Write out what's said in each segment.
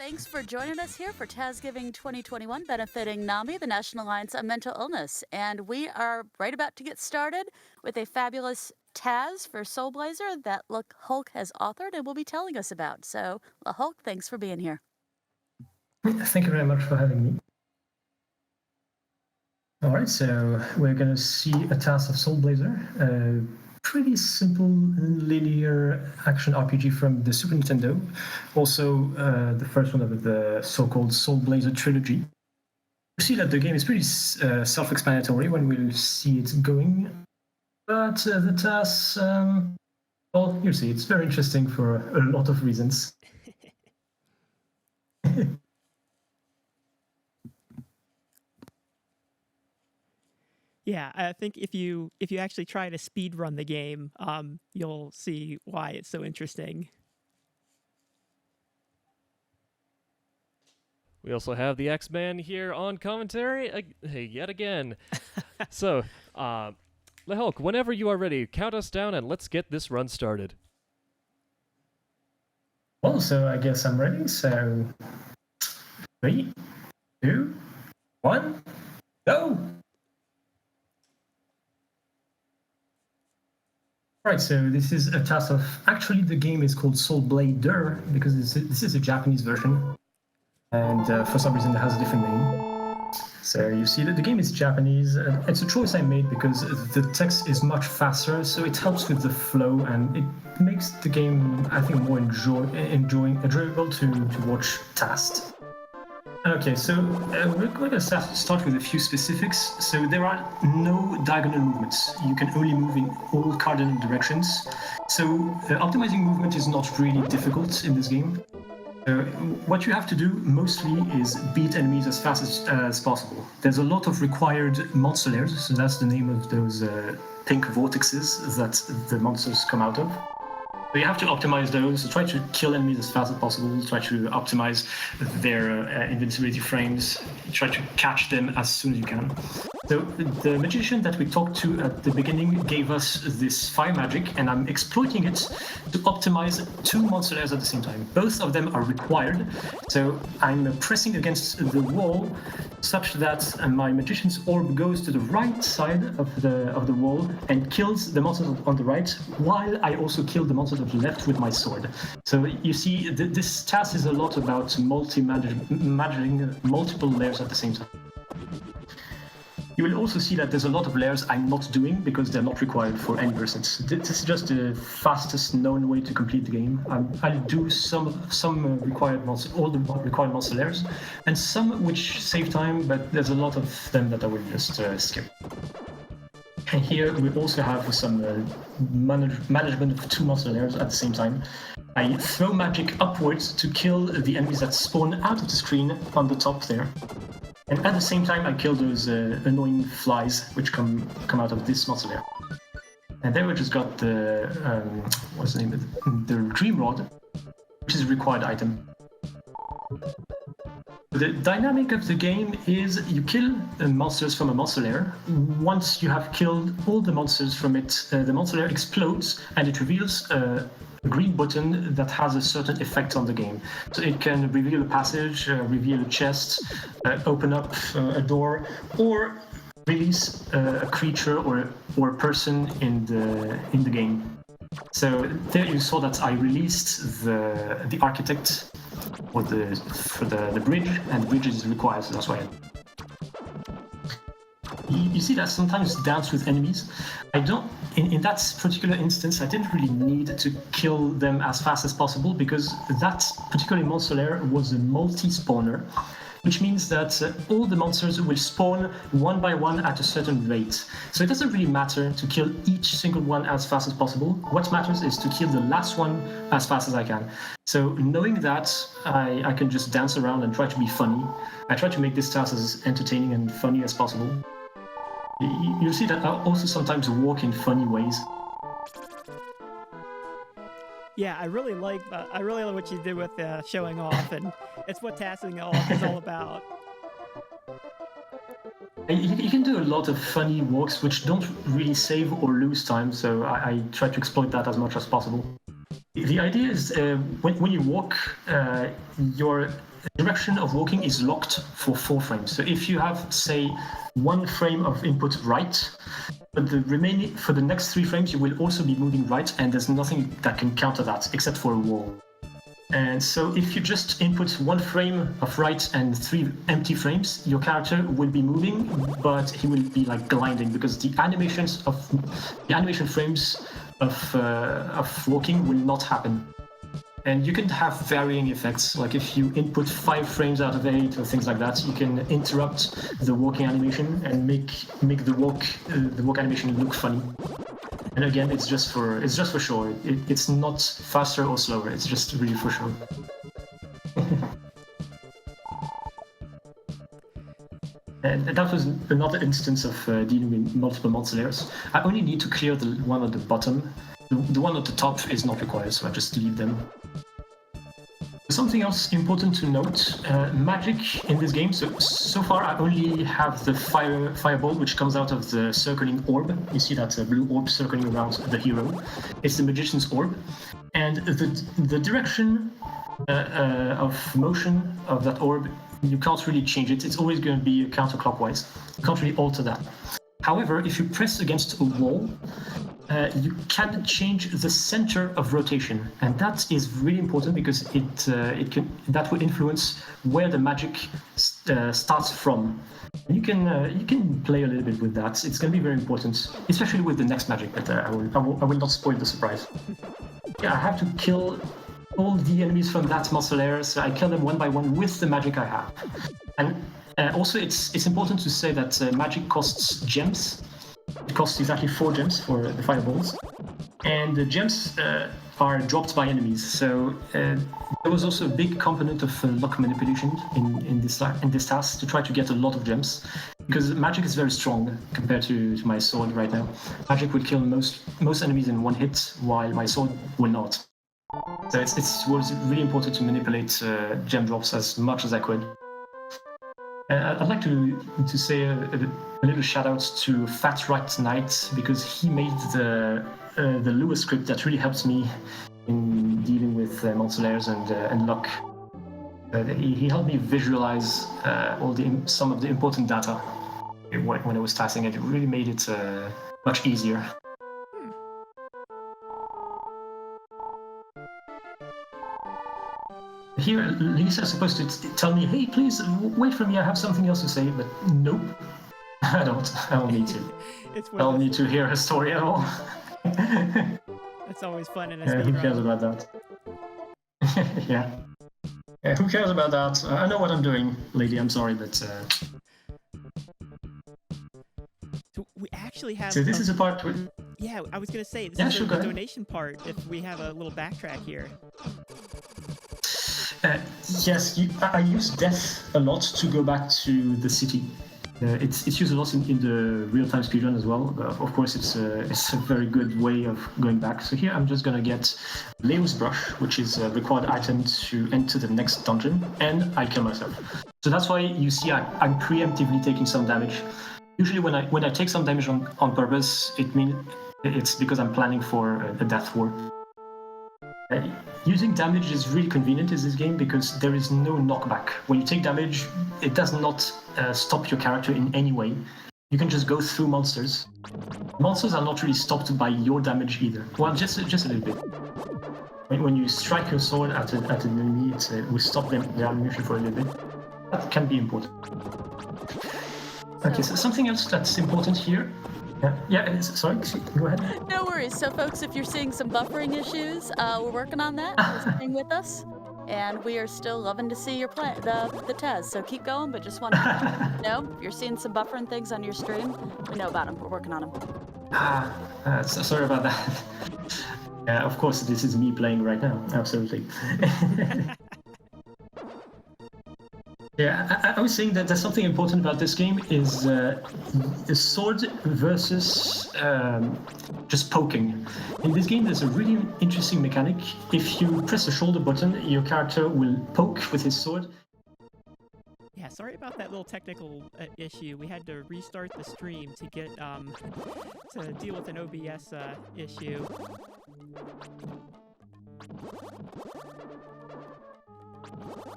Thanks for joining us here for TASGiving 2021, benefiting NAMI, the National Alliance on Mental Illness. And we are right about to get started with a fabulous TAS for Soulblazer that Hulk has authored and will be telling us about. So, Hulk, thanks for being here. Thank you very much for having me. All right, so we're going to see a TAS of Soulblazer, pretty simple linear action RPG from the Super Nintendo. Also, the first one of the so-called Soulblazer trilogy. You see that the game is pretty self-explanatory when we'll see it going, but the TAS, well, you see, it's very interesting for a lot of reasons. Yeah, I think if you actually try to speed run the game, you'll see why it's so interesting. We also have the TheAxeMan here on commentary yet again. So, Hulk, whenever you are ready, count us down and let's get this run started. Well, so I guess I'm ready. So 3, 2, 1, go! Right, so this is a TAS of, actually the game is called Soulblazer because this is a Japanese version, and for some reason it has a different name. So you see that the game is Japanese. It's a choice I made because the text is much faster, so it helps with the flow and it makes the game, I think, more enjoyable to watch TAS. Okay, so we're going to start with a few specifics. So there are no diagonal movements. You can only move in all cardinal directions. So optimizing movement is not really difficult in this game. What you have to do mostly is beat enemies as fast as possible. There's a lot of required monster layers, so that's the name of those pink vortexes that the monsters come out of. So you have to optimize those, try to kill enemies as fast as possible, try to optimize their invincibility frames, try to catch them as soon as you can. So the magician that we talked to at the beginning gave us this fire magic, and I'm exploiting it to optimize 2 monster layers at the same time. Both of them are required, so I'm pressing against the wall such that my magician's orb goes to the right side of the wall and kills the monsters on the right, while I also kill the monsters on the left with my sword. So you see, this task is a lot about managing multiple layers at the same time. You will also see that there's a lot of layers I'm not doing because they're not required for any persons. This is just the fastest known way to complete the game. I'll do some required monster, all the required monster layers, and some which save time, but there's a lot of them that I will just skip. And here we also have some management of 2 monster layers at the same time. I throw magic upwards to kill the enemies that spawn out of the screen on the top there. And at the same time, I kill those annoying flies which come out of this monster layer. And then we just got the what's the name of it? The Dream Rod, which is a required item. The dynamic of the game is you kill monsters from a monster layer. Once you have killed all the monsters from it, the monster layer explodes and it reveals a green button that has a certain effect on the game. So it can reveal a passage, reveal a chest, open up a door, or release a creature or a person in the game. So there you saw that I released the architect for the bridge, and the bridge is required, so that's why you see that sometimes dance with enemies. I don't, in that particular instance, I didn't really need to kill them as fast as possible because that particular monster layer was a multi-spawner, which means that all the monsters will spawn one by one at a certain rate. So it doesn't really matter to kill each single one as fast as possible. What matters is to kill the last one as fast as I can. So knowing that, I can just dance around and try to be funny. I try to make this task as entertaining and funny as possible. You'll see that I also sometimes walk in funny ways. Yeah, I really like what you did with showing off, and it's what tassing is all about. You can do a lot of funny walks which don't really save or lose time, so I try to exploit that as much as possible. The idea is when you walk, your direction of walking is locked for 4 frames. So if you have, say, 1 frame of input right, but for the next 3 frames, you will also be moving right, and there's nothing that can counter that except for a wall. And so if you just input 1 frame of right and 3 empty frames, your character will be moving, but he will be like gliding because the animation frames of walking will not happen. And you can have varying effects, like if you input 5 frames out of 8 or things like that, you can interrupt the walking animation and make the walk animation look funny. And again, it's just for show. It's not faster or slower. It's just really for show. And that was another instance of dealing with multiple monster layers. I only need to clear the one at the bottom. The one at the top is not required, so I just leave them. Something else important to note, magic in this game, so far I only have the fireball which comes out of the circling orb. You see that blue orb circling around the hero. It's the magician's orb. And the direction of motion of that orb, you can't really change it. It's always going to be counterclockwise. You can't really alter that. However, if you press against a wall, you can change the center of rotation, and that is really important because that will influence where the magic starts from. And you can play a little bit with that. It's going to be very important, especially with the next magic. But I will not spoil the surprise. Yeah, I have to kill all the enemies from that monster layer, so I kill them one by one with the magic I have. And also, it's important to say that magic costs gems. It costs exactly 4 gems for the fireballs, and the gems are dropped by enemies. So there was also a big component of luck manipulation in this task to try to get a lot of gems, because magic is very strong compared to my sword right now. Magic would kill most enemies in 1 hit, while my sword will not. So it was really important to manipulate gem drops as much as I could. I'd like to say a little shout out to Fat Rat Knight, because he made the Lua script that really helps me in dealing with monster layers and luck. He helped me visualize some of the important data when I was tasking it. It really made it much easier. Here, Lisa's supposed to tell me, hey, please, wait for me, I have something else to say, but nope, I don't need to. I don't need to hear her story at all. It's always fun in a speedrun. Who cares about that? Yeah. Who cares about that? I know what I'm doing, lady, I'm sorry, but... So we actually have... So this is a part where... Yeah, I was going to say, this is the donation part, if we have a little backtrack here. Yes, I use death a lot to go back to the city. It's used a lot in the real-time speedrun as well. Of course, it's a very good way of going back. So here I'm just gonna get Leo's brush, which is a required item to enter the next dungeon, and I kill myself. So that's why you see I'm preemptively taking some damage. Usually when I take some damage on purpose, it's because I'm planning for a death war. Using damage is really convenient in this game because there is no knockback. When you take damage, it does not stop your character in any way. You can just go through monsters. Monsters are not really stopped by your damage either. Well, just a little bit. When you strike your sword at an enemy, it will stop their ammunition for a little bit. That can be important. Okay, so something else that's important here. Yeah, sorry, go ahead. No worries. So, folks, if you're seeing some buffering issues, we're working on that. Staying with us, and we are still loving to see your the TAS. So keep going, but just want to know if you're seeing some buffering things on your stream, we know about them. We're working on them. Sorry about that. Yeah, of course, this is me playing right now. Absolutely. Yeah, I was saying that there's something important about this game is the sword versus just poking. In this game, there's a really interesting mechanic. If you press the shoulder button, your character will poke with his sword. Yeah, sorry about that little technical issue. We had to restart the stream to get to deal with an OBS issue.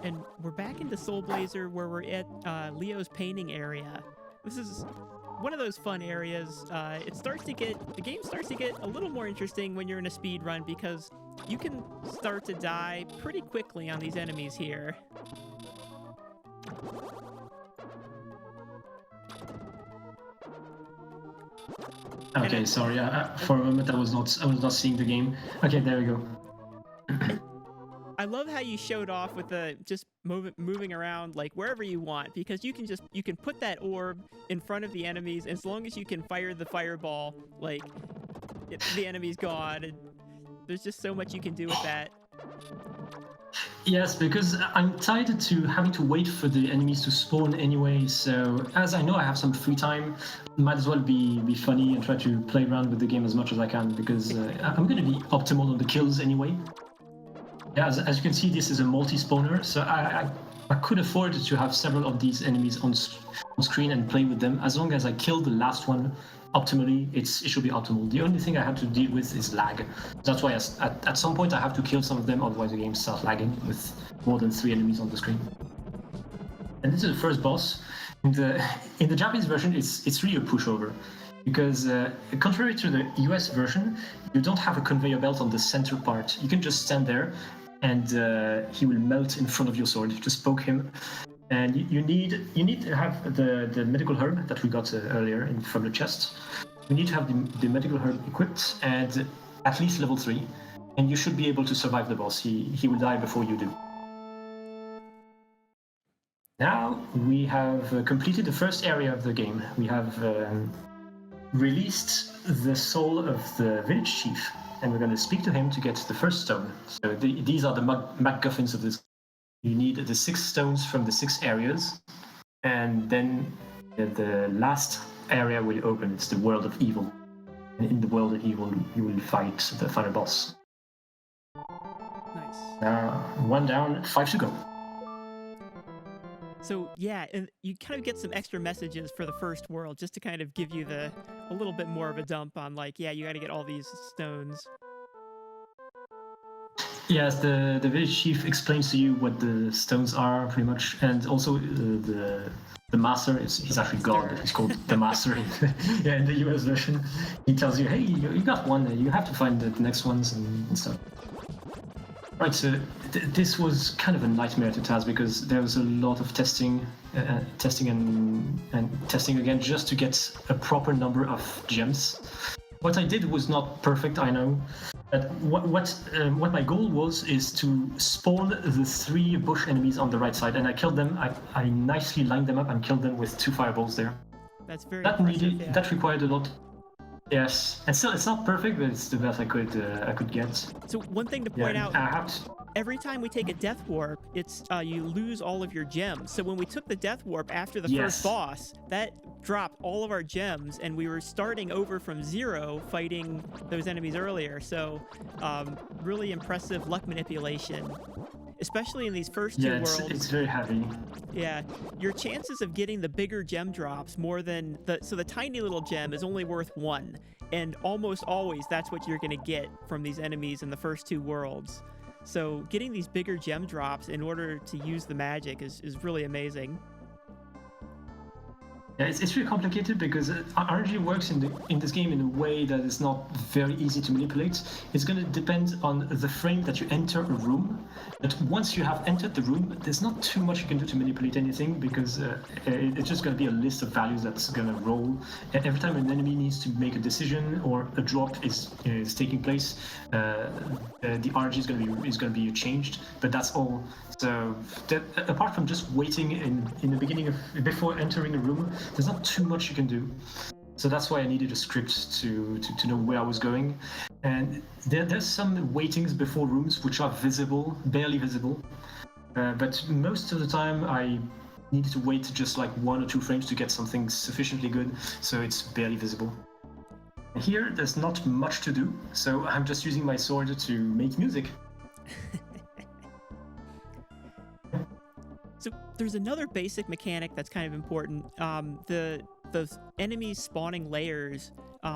And we're back into Soul Blazer where we're at Leo's painting area. This is one of those fun areas. The game starts to get a little more interesting when you're in a speed run because you can start to die pretty quickly on these enemies here. Okay, sorry. For a moment, I was not seeing the game. Okay, there we go. I love how you showed off with the just moving around like wherever you want because you can put that orb in front of the enemies as long as you can fire the fireball, like the enemy's gone. And there's just so much you can do with that. Yes, because I'm tied to having to wait for the enemies to spawn anyway, so as I know I have some free time, might as well be funny and try to play around with the game as much as I can, because I'm going to be optimal on the kills anyway. Yeah, as you can see, this is a multi-spawner, so I could afford to have several of these enemies on screen and play with them. As long as I kill the last one optimally, it should be optimal. The only thing I have to deal with is lag. That's why at some point I have to kill some of them, otherwise the game starts lagging with more than 3 enemies on the screen. And this is the first boss. In the Japanese version, it's really a pushover. Because contrary to the US version, you don't have a conveyor belt on the center part. You can just stand there and he will melt in front of your sword. Just poke him. And you need to have the medical herb that we got earlier from the chest. You need to have the medical herb equipped and at least level 3. And you should be able to survive the boss. He will die before you do. Now we have completed the first area of the game. We have released the soul of the village chief, and we're going to speak to him to get the first stone. So these are the MacGuffins of this. You need the 6 stones from the 6 areas, and then the last area will open. It's the world of evil. And in the world of evil, you will fight the final boss. Nice. Now, 1 down, 5 to go. So yeah, and you kind of get some extra messages for the first world just to kind of give you a little bit more of a dump on like, yeah, you got to get all these stones. Yes, the village chief explains to you what the stones are pretty much, and also the master he's actually God. He's called the master in the US version. He tells you, hey, you got one. You have to find the next ones and stuff. Right, so this was kind of a nightmare to TAS because there was a lot of testing and testing again just to get a proper number of gems. What I did was not perfect, I know. But what my goal was is to spawn the 3 bush enemies on the right side, and I killed them. I nicely lined them up and killed them with 2 fireballs there. That's very impressive, yeah. That required a lot. Yes, and still it's not perfect, but it's the best I could get. So one thing to point out, every time we take a death warp, it's you lose all of your gems. So when we took the death warp after the first boss, that dropped all of our gems, and we were starting over from 0 fighting those enemies earlier. So really impressive luck manipulation, especially in these first 2 worlds. It's very heavy. Yeah, your chances of getting the bigger gem drops more than the tiny little gem is only worth 1, and almost always that's what you're going to get from these enemies in the first 2 worlds. So getting these bigger gem drops in order to use the magic is really amazing. Yeah, it's really complicated because RNG works in this game in a way that is not very easy to manipulate. It's going to depend on the frame that you enter a room. But once you have entered the room, there's not too much you can do to manipulate anything because it's just going to be a list of values that's going to roll. Every time an enemy needs to make a decision or a drop is taking place, the RNG is going to be changed. But that's all. So apart from just waiting in the beginning before entering a room, there's not too much you can do. So that's why I needed a script to know where I was going. And there's some waitings before rooms which are visible, barely visible. But most of the time I needed to wait just like 1 or 2 frames to get something sufficiently good, so it's barely visible. Here there's not much to do, so I'm just using my sword to make music. So there's another basic mechanic that's kind of important. The enemies spawning layers,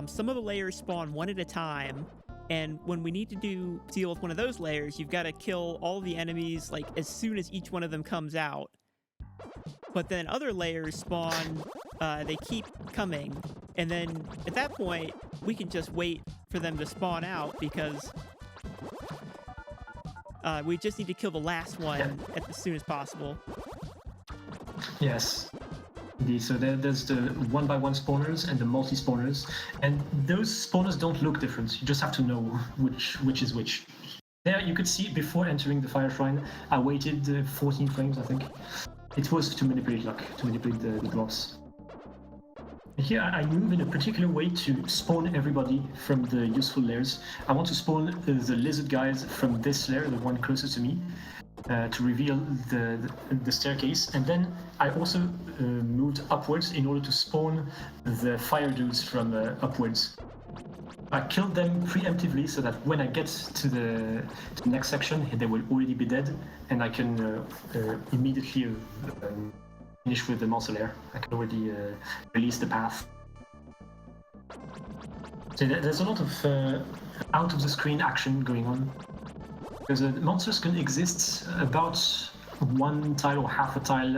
some of the layers spawn 1 at a time, And when we need to deal with one of those layers, you've got to kill all the enemies like as soon as each one of them comes out. But then other layers spawn, they keep coming. And then at that point, we can just wait for them to spawn out because we just need to kill the last one as soon as possible. Yes. Indeed. So there's the one-by-one spawners and the multi-spawners. And those spawners don't look different. You just have to know which is which. There you could see before entering the Fire Shrine, I waited 14 frames, I think. It was to manipulate luck, to manipulate the drops. Here I move in a particular way to spawn everybody from the useful layers. I want to spawn the lizard guys from this layer, the one closest to me, to reveal the staircase. And then I also moved upwards in order to spawn the fire dudes from upwards. I killed them preemptively so that when I get to the next section, they will already be dead, and I can immediately finish with the monster lair. I can already release the path. So there's a lot of out of the screen action going on. Because monsters can exist about one tile or half a tile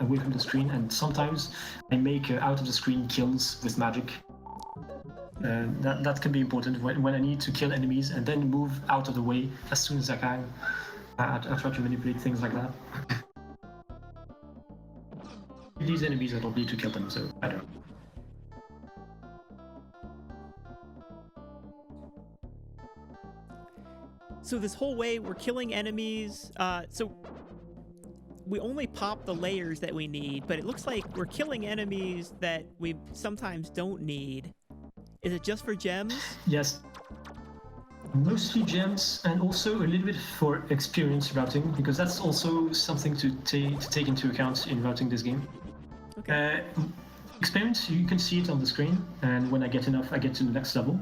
away from the screen, and sometimes I make out of the screen kills with magic. That can be important when I need to kill enemies and then move out of the way as soon as I can. I try to manipulate things like that. These enemies, I don't need to kill them, so I don't. So this whole way we're killing enemies. So we only pop the layers that we need, but it looks like we're killing enemies that we sometimes don't need. Is it just for gems? Yes. Mostly gems, and also a little bit for experience routing, because that's also something to take into account in routing this game. Okay. Experience, you can see it on the screen, and when I get enough, I get to the next level.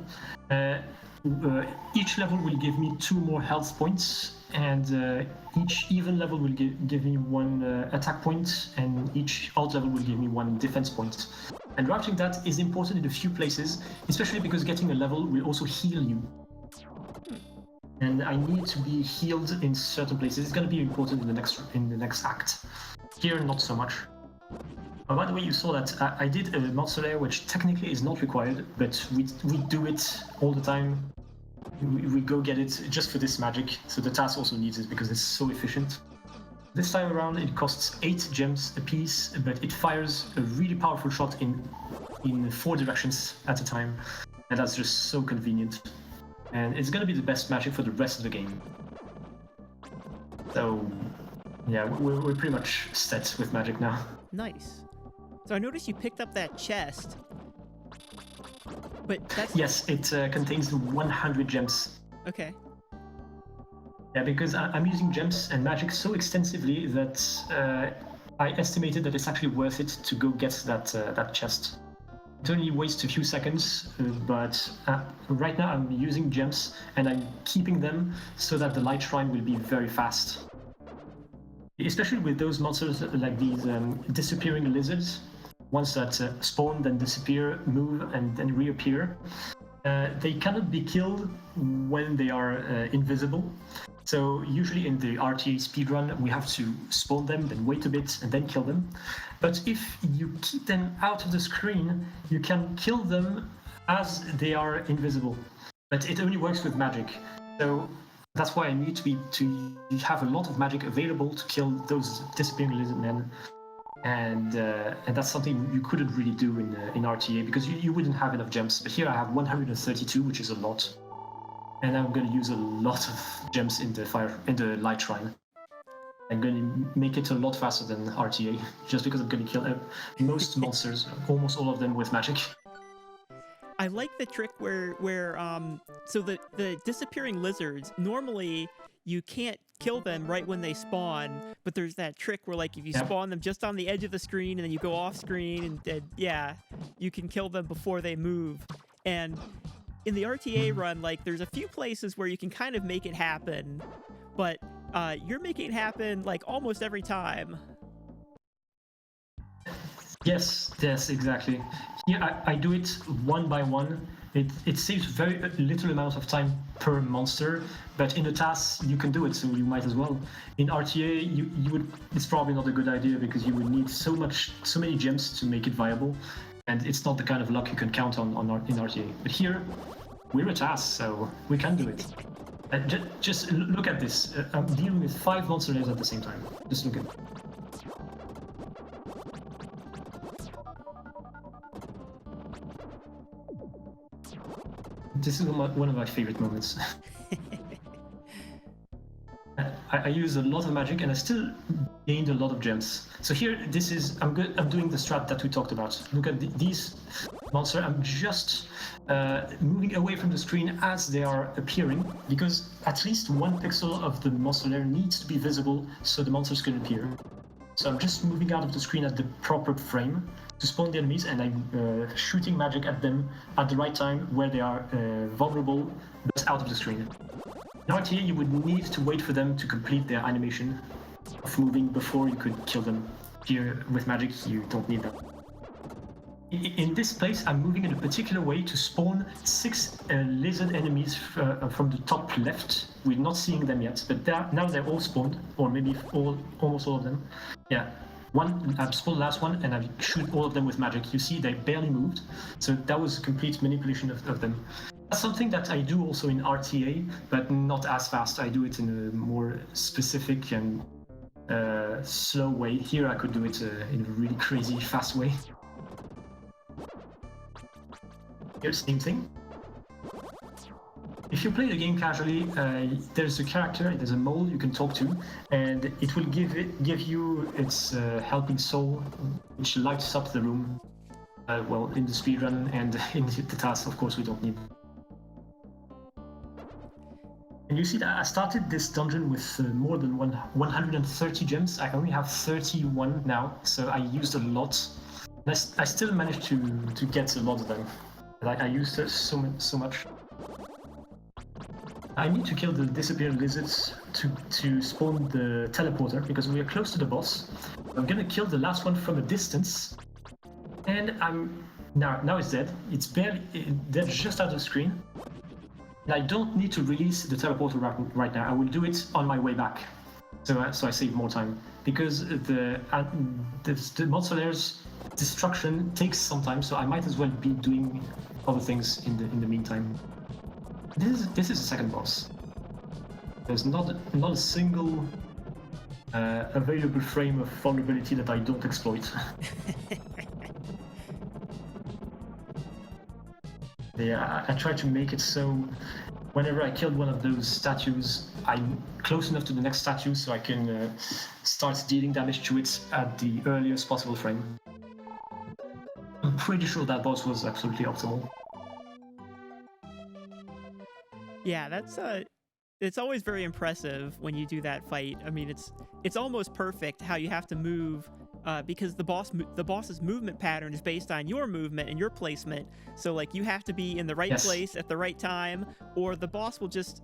Each level will give me 2 more health points, and each even level will give me 1 attack point, and each odd level will give me 1 defense point. And routing that is important in a few places, especially because getting a level will also heal you. And I need to be healed in certain places. It's going to be important in the next act. Here, not so much. By the way, you saw that I did a monster lair, which technically is not required, but we do it all the time. We go get it just for this magic, so the TAS also needs it because it's so efficient. This time around it costs 8 gems a piece, but it fires a really powerful shot in 4 directions at a time, and that's just so convenient. And it's gonna be the best magic for the rest of the game. So yeah, we're pretty much set with magic now. Nice. So I noticed you picked up that chest. But that's... Yes, it contains 100 gems. Okay. Yeah, because I'm using gems and magic so extensively that I estimated that it's actually worth it to go get that chest. It only wastes a few seconds, but right now I'm using gems and I'm keeping them so that the light shrine will be very fast. Especially with those monsters like these disappearing lizards, ones that spawn, then disappear, move, and then reappear. They cannot be killed when they are invisible. So usually in the RTA speedrun, we have to spawn them, then wait a bit, and then kill them. But if you keep them out of the screen, you can kill them as they are invisible. But it only works with magic. So that's why I need to have a lot of magic available to kill those disappearing lizard men. And that's something you couldn't really do in RTA because you wouldn't have enough gems. But here I have 132, which is a lot. And I'm going to use a lot of gems in the light shrine. I'm going to make it a lot faster than RTA, just because I'm going to kill most monsters, almost all of them with magic. I like the trick where so the disappearing lizards, normally you can't kill them right when they spawn, but there's that trick where like if you spawn them just on the edge of the screen and then you go off screen and yeah, you can kill them before they move. And in the RTA run, like there's a few places where you can kind of make it happen, but you're making it happen like almost every time. Yes, exactly. Here I do it one by one, It saves very little amount of time per monster, but in a TAS you can do it, so you might as well. In RTA, you would. It's probably not a good idea because you would need so many gems to make it viable, and it's not the kind of luck you can count on in RTA. But here, we're a TAS, so we can do it. Just look at this. I'm dealing with 5 monster layers at the same time. Just look at it. This is one of my favorite moments. I use a lot of magic and I still gained a lot of gems. So here, this is I'm doing the strat that we talked about. Look at these monsters. I'm just moving away from the screen as they are appearing, because at least 1 pixel of the monster layer needs to be visible so the monsters can appear. So I'm just moving out of the screen at the proper frame to spawn the enemies, and I'm shooting magic at them at the right time where they are vulnerable but out of the screen. In RTA, you would need to wait for them to complete their animation of moving before you could kill them. Here, with magic, you don't need that. In this place, I'm moving in a particular way to spawn 6 lizard enemies from the top left. We're not seeing them yet, but now they're all spawned, or maybe almost all of them. Yeah, I've spawned the last one, and I shoot all of them with magic. You see, they barely moved, so that was complete manipulation of them. That's something that I do also in RTA, but not as fast. I do it in a more specific and slow way. Here, I could do it in a really crazy fast way. Here, same thing. If you play the game casually, there's a character, there's a mole you can talk to, and it will give you its helping soul, which lights up the room. Well, in the speedrun and in the TAS, of course, we don't need. And you see that I started this dungeon with more than 130 gems. I only have 31 now, so I used a lot. And I still managed to get a lot of them. I used so much. I need to kill the disappeared lizards to spawn the teleporter, because we are close to the boss. I'm gonna kill the last one from a distance, and now it's dead. It's barely dead, just out of the screen. And I don't need to release the teleporter right now. I will do it on my way back, so I save more time, because the monster layer's destruction takes some time, so I might as well be doing other things in the meantime. This is the second boss. There's not a single available frame of vulnerability that I don't exploit. Yeah, I try to make it so whenever I kill one of those statues, I'm close enough to the next statue so I can start dealing damage to it at the earliest possible frame. I'm pretty sure that boss was absolutely optimal. Yeah, it's always very impressive when you do that fight. I mean, it's almost perfect how you have to move, because the boss's movement pattern is based on your movement and your placement. So like you have to be in the right place at the right time, or the boss will just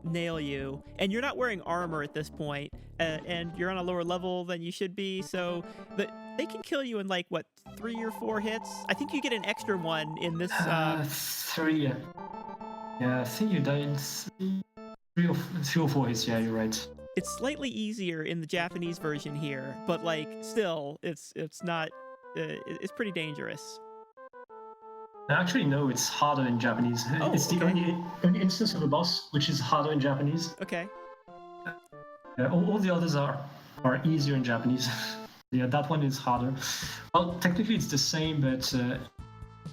nail you. And you're not wearing armor at this point, and you're on a lower level than you should be. So they can kill you in like what, 3 or 4 hits. I think you get an extra one in this. 3. Yeah, I think you died 3 or 4 hits. Yeah, you're right. It's slightly easier in the Japanese version here, but like still, it's not. It's pretty dangerous. Actually, no, it's harder in Japanese. Oh, it's the only instance of a boss which is harder in Japanese. Okay. All the others are easier in Japanese. Yeah, that one is harder. Well, technically it's the same, but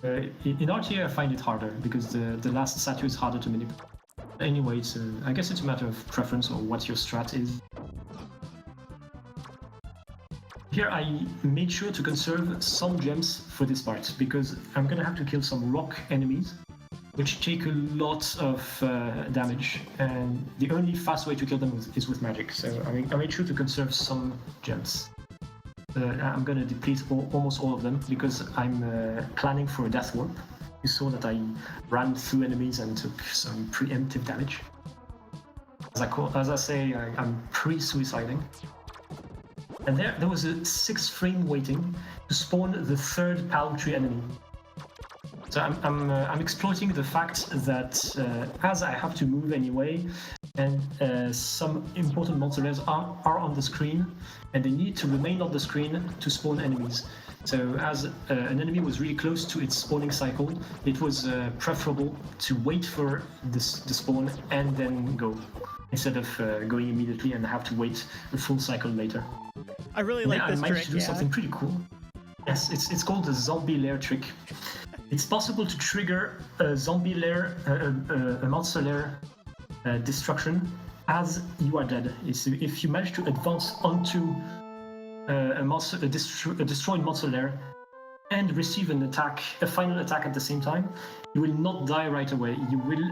in RTA I find it harder because the last statue is harder to manipulate. Anyway, I guess it's a matter of preference or what your strat is. Here I made sure to conserve some gems for this part, because I'm gonna have to kill some rock enemies, which take a lot of damage, and the only fast way to kill them is with magic, so I made sure to conserve some gems. I'm gonna deplete almost all of them, because I'm planning for a death warp. You saw that I ran through enemies and took some preemptive damage. As I say, I'm pre-suiciding. And there was a 6 frame waiting to spawn the 3rd palm tree enemy. So I'm exploiting the fact that as I have to move anyway, and some important monsters are on the screen, and they need to remain on the screen to spawn enemies. So as an enemy was really close to its spawning cycle, it was preferable to wait for the spawn and then go, instead of going immediately and have to wait a full cycle later. I really like this trick. I managed to do something pretty cool. Yes, it's called the zombie lair trick. It's possible to trigger a zombie lair, a monster lair destruction as you are dead. If you manage to advance onto a destroyed monster lair and receive an attack, a final attack at the same time, you will not die right away. You will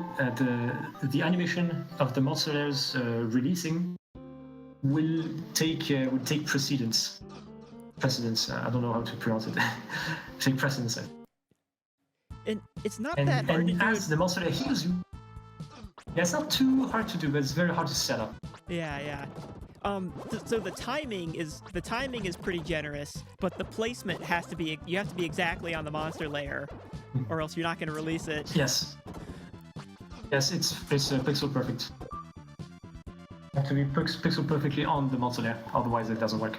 the animation of the monster lairs releasing will take precedence. I don't know how to pronounce it. Take precedence. And it's not that hard to do. And as the monster lair heals you, yeah, it's not too hard to do, but it's very hard to set up. Yeah. So the timing is pretty generous, but the placement has to be. You have to be exactly on the monster layer, or else you're not going to release it. Yes, it's pixel perfect. You have to be pixel perfectly on the monster layer, otherwise it doesn't work.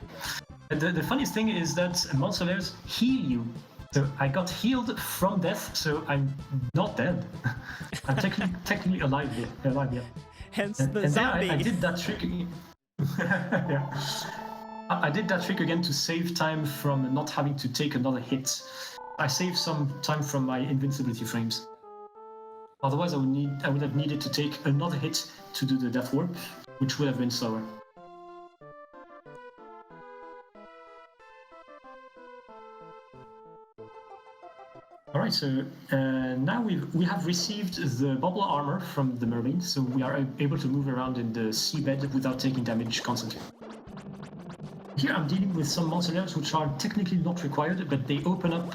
And the funniest thing is that monster layers heal you. So I got healed from death, so I'm not dead. I'm technically alive here. Hence the zombie. I did that trick. Yeah. I did that trick again to save time from not having to take another hit. I saved some time from my invincibility frames. Otherwise, I would have needed to take another hit to do the death warp, which would have been slower. Alright, so now we have received the bubble armor from the mermaid, so we are able to move around in the seabed without taking damage constantly. Here I'm dealing with some monster layers which are technically not required, but they open up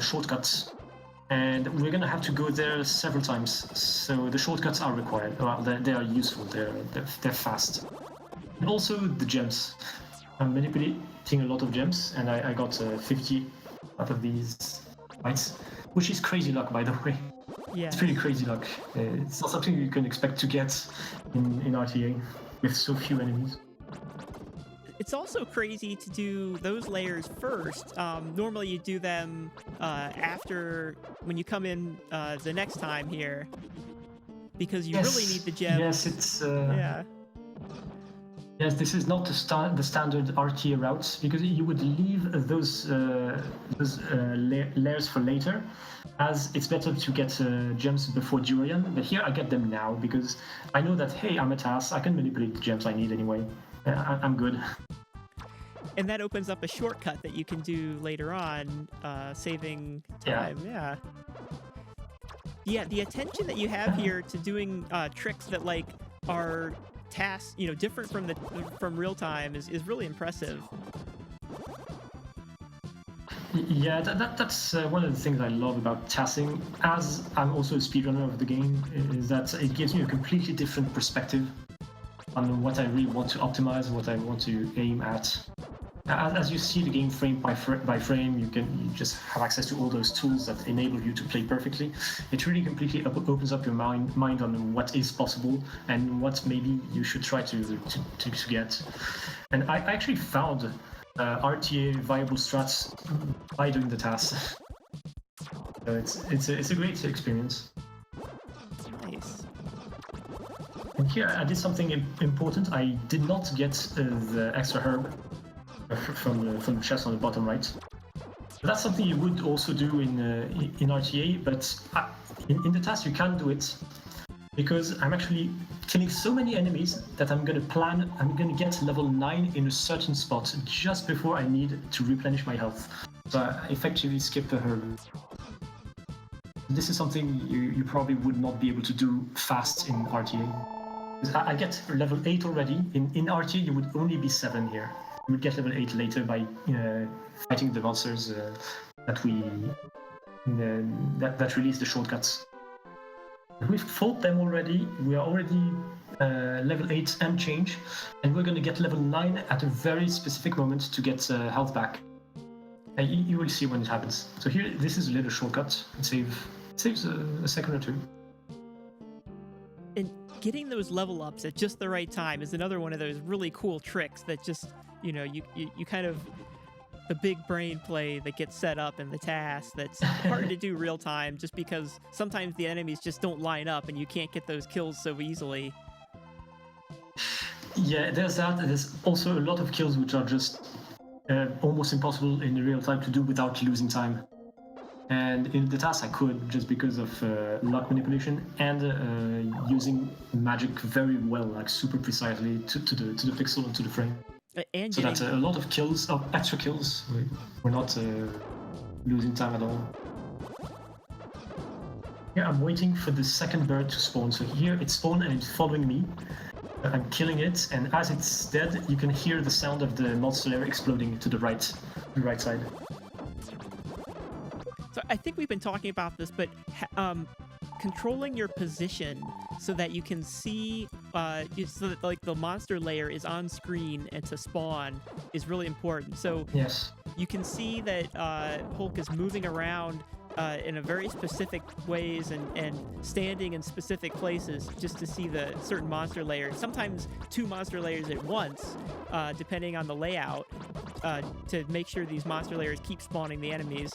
shortcuts, and we're gonna have to go there several times. So the shortcuts are required. Well, they are useful. They're fast. And also the gems. I'm manipulating a lot of gems, and I got 50 out of these fights. Which is crazy luck, by the way. Yeah. It's pretty crazy luck. It's not something you can expect to get in RTA with so few enemies. It's also crazy to do those layers first. Normally you do them after, when you come in the next time here, because you really need the gems. Yes, it's... yeah. Yes, this is not the standard RTA route, because you would leave those layers for later, as it's better to get gems before Durian. But here I get them now, because I know that, hey, I'm a TAS, I can manipulate the gems I need anyway. I'm good. And that opens up a shortcut that you can do later on, saving time. Yeah, the attention that you have here to doing tricks that are tasks, different from real time is really impressive. Yeah, that's one of the things I love about tassing, as I'm also a speedrunner of the game, is that it gives me a completely different perspective on what I really want to optimize, what I want to aim at. As you see the game frame by frame, you just have access to all those tools that enable you to play perfectly. It really completely opens up your mind on what is possible and what maybe you should try to get. And I actually found RTA viable strats by doing the TAS. So it's a great experience. Nice. And here I did something important. I did not get the extra herb from the chest on the bottom right. That's something you would also do in RTA, but in the TAS you can do it, because I'm actually killing so many enemies that I'm gonna get level 9 in a certain spot just before I need to replenish my health. So I effectively skip the herb. This is something you probably would not be able to do fast in RTA. I get level 8 already. In RTA you would only be 7 here. You would get level 8 later by fighting the monsters that release the shortcuts. We've fought them already. We are already level 8 and change, and we're going to get level 9 at a very specific moment to get health back. You will see when it happens. So here, this is a little shortcut. It saves a second or two. And getting those level ups at just the right time is another one of those really cool tricks that just, you kind of, the big brain play that gets set up in the TAS that's hard to do real time just because sometimes the enemies just don't line up and you can't get those kills so easily. Yeah, there's that. There's also a lot of kills which are just almost impossible in real time to do without losing time. And in the TAS I could, just because of luck manipulation and using magic very well, like super precisely to the pixel and to the frame. And so that's a lot of kills, extra kills. We're not losing time at all. Here I'm waiting for the second bird to spawn. So here it's spawned and it's following me. I'm killing it, and as it's dead, you can hear the sound of the monster lair exploding to the right side. So I think we've been talking about this, but controlling your position so that you can see, so that like the monster layer is on screen and to spawn is really important. So yes, you can see that Hulk is moving around in a very specific ways and standing in specific places just to see the certain monster layers. Sometimes 2 monster layers at once, depending on the layout, to make sure these monster layers keep spawning the enemies.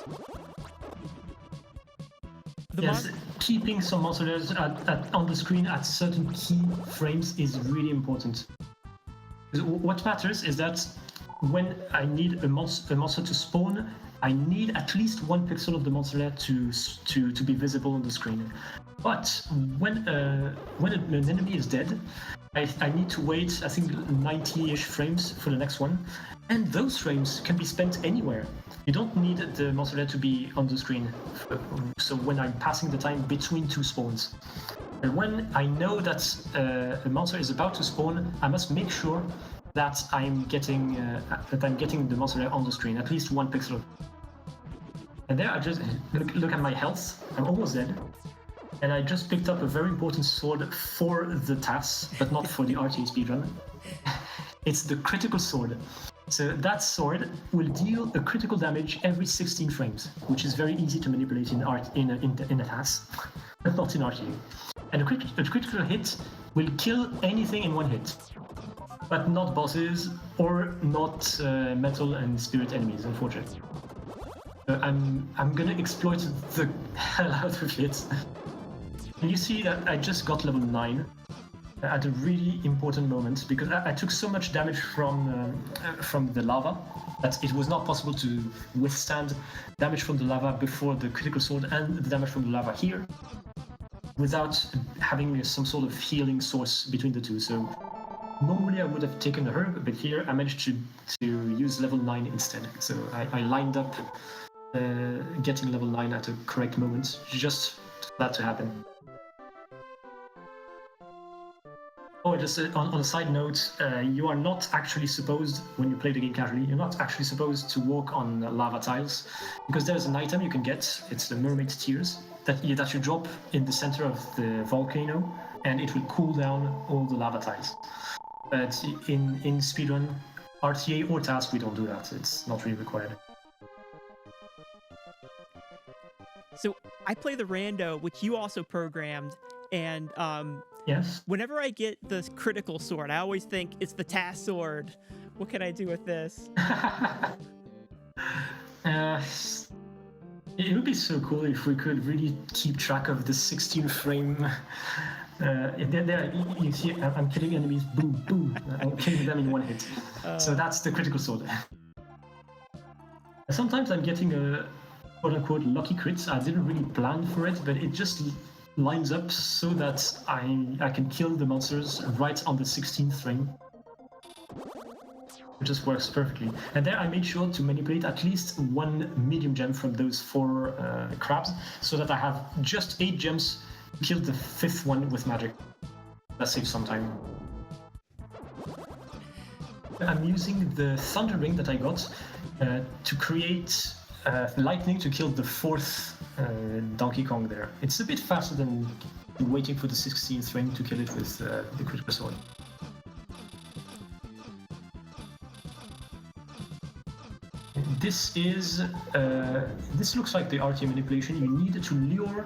Keeping some monster layers on the screen at certain key frames is really important. What matters is that when I need a monster to spawn, I need at least 1 pixel of the monster layer to be visible on the screen. But when an enemy is dead, I need to wait, I think, 90-ish frames for the next one. And those frames can be spent anywhere. You don't need the monster layer to be on the screen. So when I'm passing the time between 2 spawns. And when I know that a monster is about to spawn, I must make sure that I'm getting the monster layer on the screen, at least 1 pixel. And there I just look at my health. I'm almost dead, and I just picked up a very important sword for the TAS, but not for the RTA speedrun. It's the critical sword. So that sword will deal a critical damage every 16 frames, which is very easy to manipulate in a TAS, but not in RTA. And a critical hit will kill anything in 1 hit. But not bosses or not metal and spirit enemies, unfortunately. I'm gonna exploit the hell out of it. And you see that I just got level 9 at a really important moment because I took so much damage from the lava that it was not possible to withstand damage from the lava before the critical sword and the damage from the lava here without having some sort of healing source between the two. So normally I would have taken the herb, but here I managed to use level 9 instead. So I lined up getting level 9 at a correct moment, just for that to happen. Oh, just on a side note, you are not actually supposed, when you play the game casually, you're not actually supposed to walk on lava tiles, because there's an item you can get, it's the Mermaid Tears, that you drop in the center of the volcano, and it will cool down all the lava tiles. But in speedrun, RTA or TAS, we don't do that. It's not really required. So I play the rando, which you also programmed, and yes. Whenever I get the critical sword, I always think it's the TAS sword. What can I do with this? It would be so cool if we could really keep track of the 16 frame. There, you see, I'm killing enemies, boom, boom. I'm killing them in 1 hit. So that's the critical sword. Sometimes I'm getting a quote-unquote lucky crits. I didn't really plan for it, but it just lines up so that I can kill the monsters right on the 16th frame. It just works perfectly. And there I made sure to manipulate at least 1 medium gem from those 4 crabs, so that I have just 8 gems to kill the 5th one with magic. That saves some time. I'm using the Thunder Ring that I got to create lightning to kill the 4th Donkey Kong there. It's a bit faster than waiting for the 16th frame to kill it with the critical sword. this looks like the RTA manipulation. You need to lure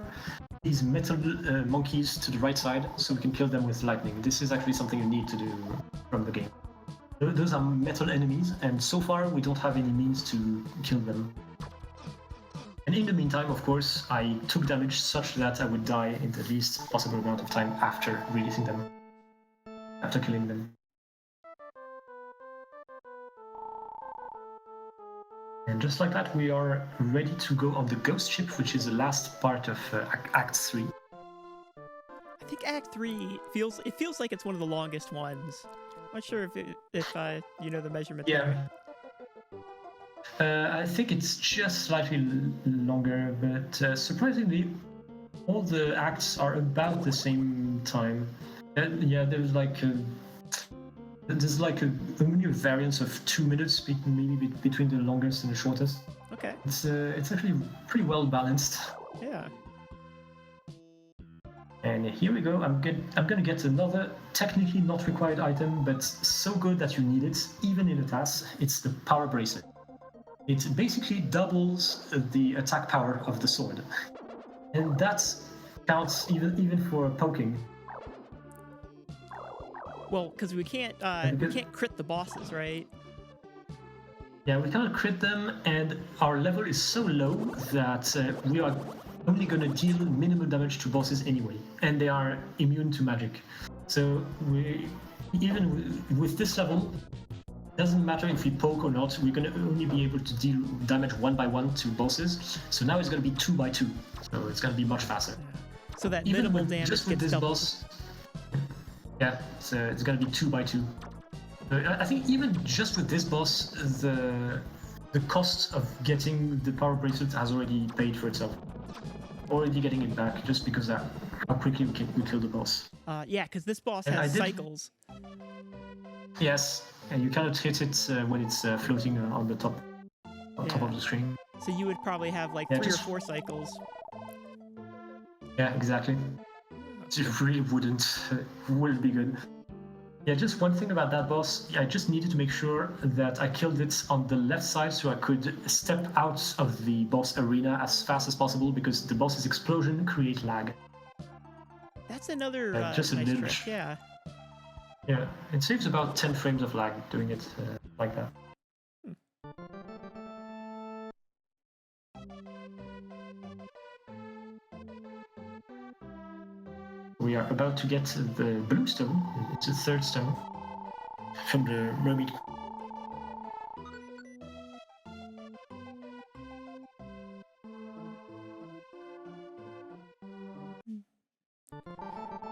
these metal monkeys to the right side so we can kill them with lightning. This is actually something you need to do from the game. Those are metal enemies, and so far we don't have any means to kill them. And in the meantime, of course, I took damage such that I would die in the least possible amount of time after releasing them, after killing them. And just like that, we are ready to go on the ghost ship, which is the last part of Act 3. I think Act 3 feels like it's one of the longest ones. I'm not sure if you know the measurement there. I think it's just slightly longer, but surprisingly, all the acts are about the same time. Yeah, there's like only a variance of 2 minutes maybe between the longest and the shortest. Okay. It's actually pretty well balanced. Yeah. And here we go. I'm gonna get another technically not required item, but so good that you need it, even in a TAS. It's the power bracelet. It basically doubles the attack power of the sword, and that counts even for poking. Well, because we can't crit the bosses, right? Yeah, we cannot crit them, and our level is so low that we are only going to deal minimal damage to bosses anyway, and they are immune to magic. So even with this level, doesn't matter if we poke or not, we're going to only be able to deal damage 1 by 1 to bosses. So now it's going to be 2 by 2, so it's going to be much faster. Yeah. So that Even minimal damage just with gets this doubled. boss, yeah, so it's going to be 2 by 2. I think even just with this boss, the cost of getting the power bracelet has already paid for itself. Already getting it back just because of how quickly we kill the boss. Yeah, because this boss And has cycles. Yes, and you cannot hit it when it's floating on the top of the screen. So you would probably have like 3 or 4 cycles. Yeah, exactly. It really wouldn't be good. Yeah, just one thing about that boss, I just needed to make sure that I killed it on the left side so I could step out of the boss arena as fast as possible, because the boss's explosion creates lag. That's another just a nice little trick, yeah. Yeah, it saves about 10 frames of lag doing it like that. We are about to get the blue stone. It's the 3rd stone from the mermaid.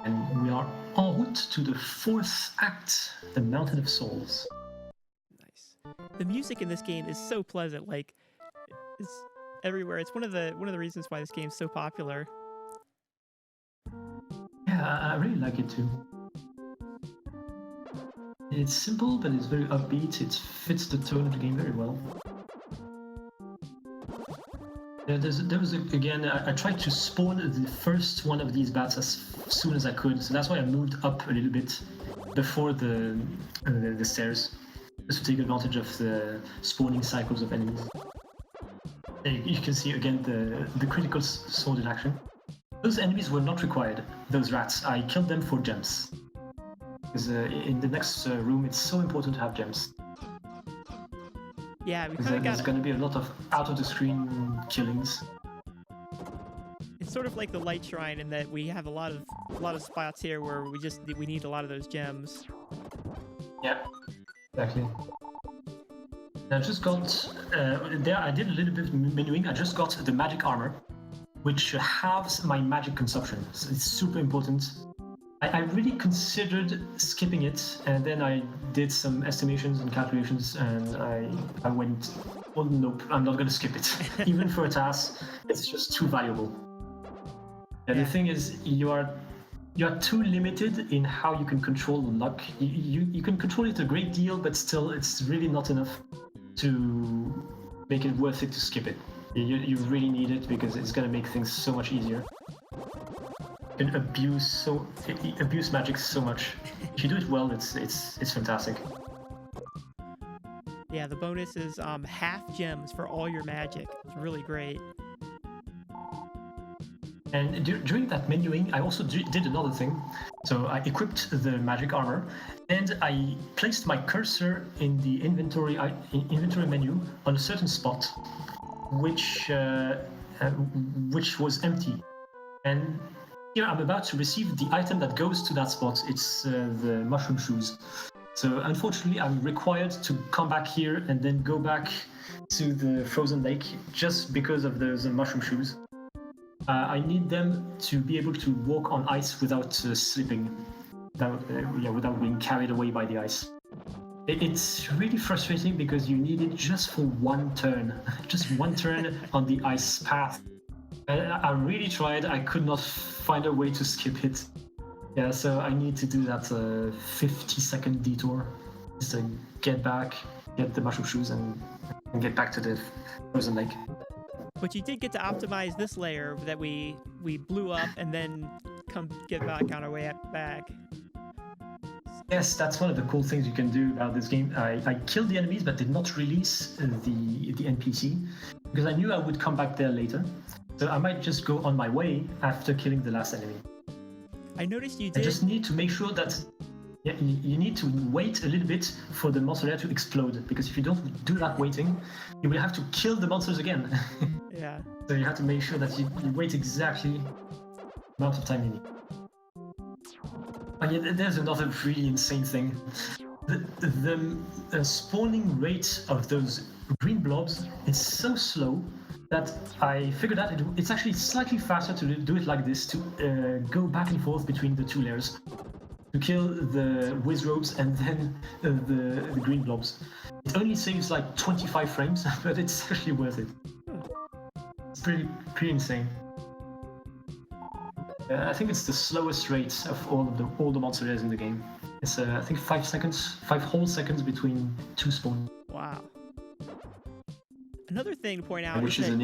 And we are en route to the 4th act, the Mountain of Souls. Nice. The music in this game is so pleasant. Like, it's everywhere. It's one of the reasons why this game's so popular. Yeah, I really like it too. It's simple, but it's very upbeat. It fits the tone of the game very well. Again, I tried to spawn the first one of these bats as soon as I could, so that's why I moved up a little bit before the stairs, just to take advantage of the spawning cycles of enemies. You can see again the critical sword in action. Those enemies were not required, those rats. I killed them for gems. Because in the next room, it's so important to have gems. Yeah, we kind of got... There's going to be a lot of out-of-the-screen killings. It's sort of like the light shrine in that we have a lot of spots here where we need a lot of those gems. Yeah, exactly. I just got... there I did a little bit of menuing. I just got the magic armor, which halves my magic consumption. So it's super important. I really considered skipping it, and then I did some estimations and calculations, and I went, oh nope, I'm not going to skip it. Even for a TAS, it's just too valuable. And the thing is, you are too limited in how you can control luck. You can control it a great deal, but still, it's really not enough to make it worth it to skip it. You really need it because it's going to make things so much easier. You can abuse magic so much. If you do it well, it's fantastic. Yeah, the bonus is half gems for all your magic. It's really great. And during that menuing, I also did another thing. So I equipped the magic armor, and I placed my cursor in the inventory menu on a certain spot, which was empty. And here I'm about to receive the item that goes to that spot. It's the mushroom shoes. So unfortunately, I'm required to come back here and then go back to the frozen lake just because of those mushroom shoes. I need them to be able to walk on ice without slipping, without being carried away by the ice. It's really frustrating because you need it just for one turn, just one turn on the ice path. I really tried, I could not find a way to skip it. Yeah, so I need to do that 50-second detour just to get back, get the mushroom shoes, and get back to the frozen lake. But you did get to optimize this layer that we blew up and then get back on our way back. Yes, that's one of the cool things you can do about this game. I killed the enemies but did not release the NPC because I knew I would come back there later. So I might just go on my way after killing the last enemy. I noticed you did. I just need to make sure that you need to wait a little bit for the monster layer to explode, because if you don't do that waiting, you will have to kill the monsters again. Yeah. So you have to make sure that you wait exactly the amount of time you need. Oh, yeah, there's another really insane thing. The spawning rate of those green blobs is so slow that I figured out it's actually slightly faster to do it like this, to go back and forth between the two layers, to kill the wizrobes and then the green blobs. It only saves like 25 frames, but it's actually worth it. It's pretty insane. I think it's the slowest rate of all the monster layers in the game. It's I think 5 whole seconds between two spawns. Wow. Another thing to point out Which is is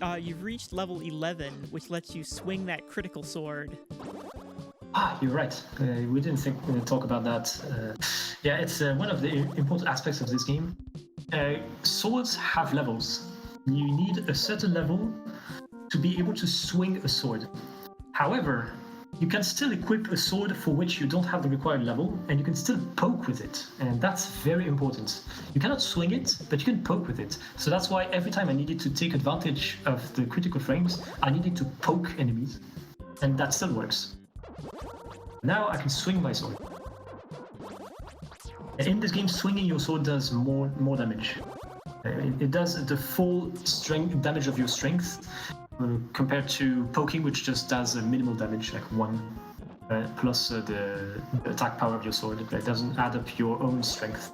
that you've reached level 11, which lets you swing that critical sword. Ah, you're right. We didn't talk about that. Yeah, it's one of the important aspects of this game. Swords have levels. You need a certain level to be able to swing a sword. However, you can still equip a sword for which you don't have the required level, and you can still poke with it, and that's very important. You cannot swing it, but you can poke with it. So that's why every time I needed to take advantage of the critical frames, I needed to poke enemies, and that still works. Now I can swing my sword. In this game, swinging your sword does more damage. It does the full strength damage of your strength, compared to poking, which just does a minimal damage, like 1, plus the attack power of your sword. It doesn't add up your own strength.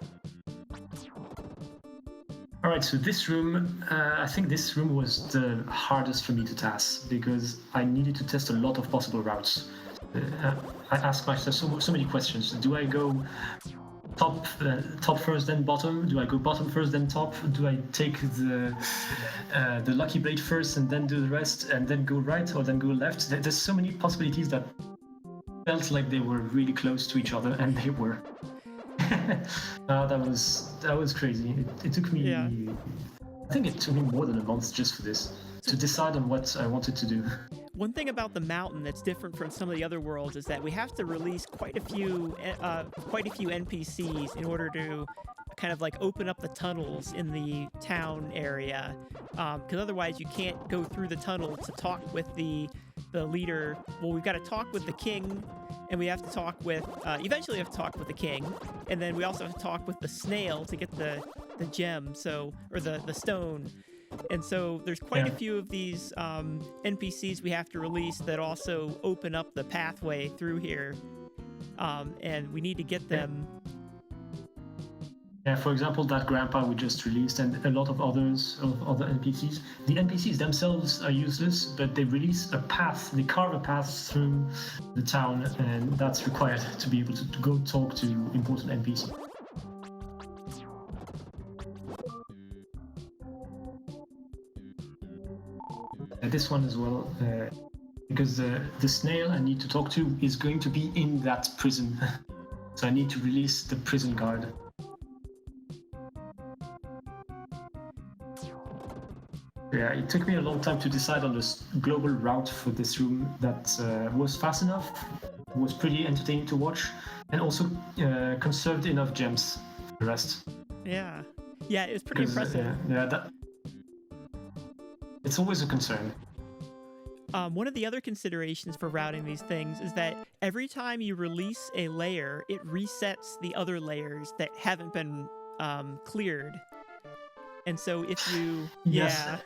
Alright, so this room, I think this room was the hardest for me to TAS, because I needed to test a lot of possible routes. I asked myself so many questions. Do I go top first, then bottom? Do I go bottom first, then top? Do I take the lucky blade first and then do the rest, and then go right or then go left? There's so many possibilities that felt like they were really close to each other, and they were. That was crazy. It took me. Yeah. I think it took me more than a month just for this, to decide on what I wanted to do. One thing about the mountain that's different from some of the other worlds is that we have to release quite a few NPCs in order to kind of like open up the tunnels in the town area, because otherwise you can't go through the tunnel to talk with the leader. Well, we've got to talk with the king, and we have to talk with eventually we have to talk with the king, and then we also have to talk with the snail to get the gem, or the stone. And so there's quite a few of these NPCs we have to release that also open up the pathway through here, and we need to get them. Yeah, for example, that grandpa we just released, and a lot of other NPCs. The NPCs themselves are useless, but they release a path, they carve a path through the town, and that's required to be able to go talk to important NPCs. This one as well, because the snail I need to talk to is going to be in that prison. So I need to release the prison guard. Yeah, it took me a long time to decide on this global route for this room that was fast enough, was pretty entertaining to watch, and also conserved enough gems for the rest. Yeah. Yeah, it was pretty impressive. It's always a concern. One of the other considerations for routing these things is that every time you release a layer, it resets the other layers that haven't been cleared. And so if you... Yes. Yeah.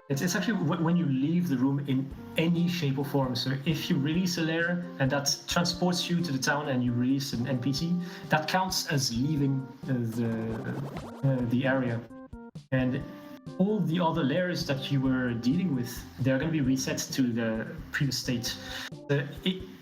It's actually when you leave the room in any shape or form. So if you release a layer and that transports you to the town and you release an NPC, that counts as leaving the area. And all the other layers that you were dealing with, they're going to be reset to the previous state.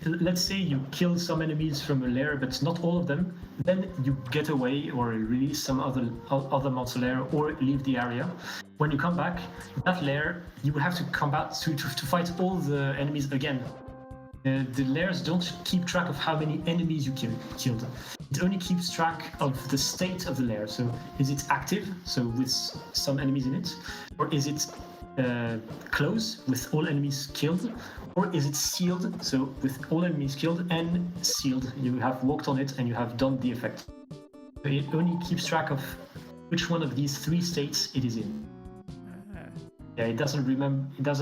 Let's say you kill some enemies from a layer, but not all of them, then you get away or release some other monster layer or leave the area. When you come back, that layer, you will have to come back to fight all the enemies again. The layers don't keep track of how many enemies you killed. It only keeps track of the state of the layer. So is it active, so with some enemies in it? Or is it closed, with all enemies killed? Or is it sealed, so with all enemies killed and sealed? You have walked on it and you have done the effect. So it only keeps track of which one of these three states it is in. Yeah, it doesn't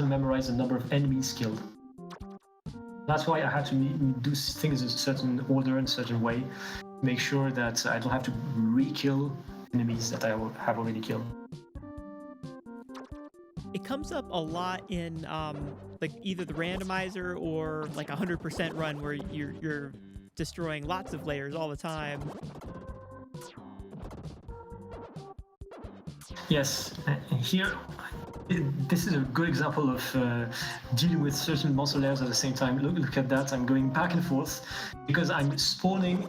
memorize the number of enemies killed. That's why I had to do things in a certain order and a certain way, to make sure that I don't have to re-kill enemies that I have already killed. It comes up a lot in like either the randomizer or like 100% run where you're destroying lots of layers all the time. Yes, here this is a good example of dealing with certain monster layers at the same time. Look at that, I'm going back and forth because I'm spawning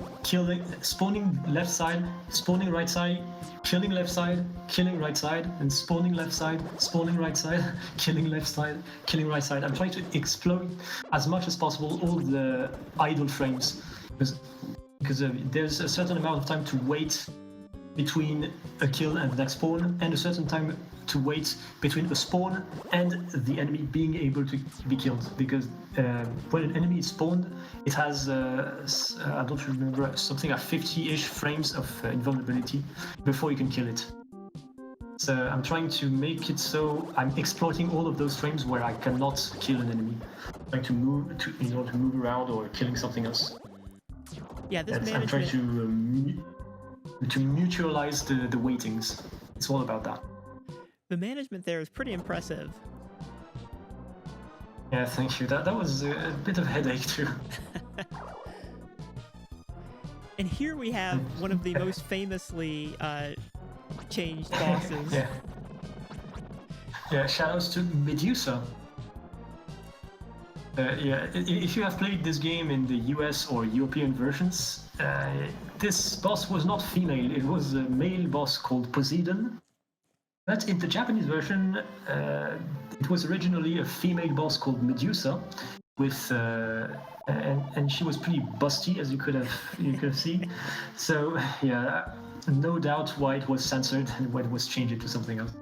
left side, spawning right side, killing left side, killing right side, and spawning left side, spawning right side, killing left side, killing right side. I'm trying to exploit as much as possible all the idle frames because there's a certain amount of time to wait between a kill and the next spawn, and a certain time to wait between a spawn and the enemy being able to be killed. Because when an enemy is spawned, it has, I don't remember, something like 50-ish frames of invulnerability before you can kill it. So I'm trying to make it so I'm exploiting all of those frames where I cannot kill an enemy. I'm trying to move in order to move around or killing something else. Yeah, this management... I'm trying to mutualize the weightings. It's all about that. The management there is pretty impressive. Yeah, thank you. That was a bit of a headache too. And here we have one of the most famously changed bosses. Yeah, shoutouts to Medusa. If you have played this game in the US or European versions, this boss was not female, it was a male boss called Poseidon. But in the Japanese version, it was originally a female boss called Medusa, with and she was pretty busty, as you could have seen. So yeah, no doubt why it was censored and why it was changed to something else.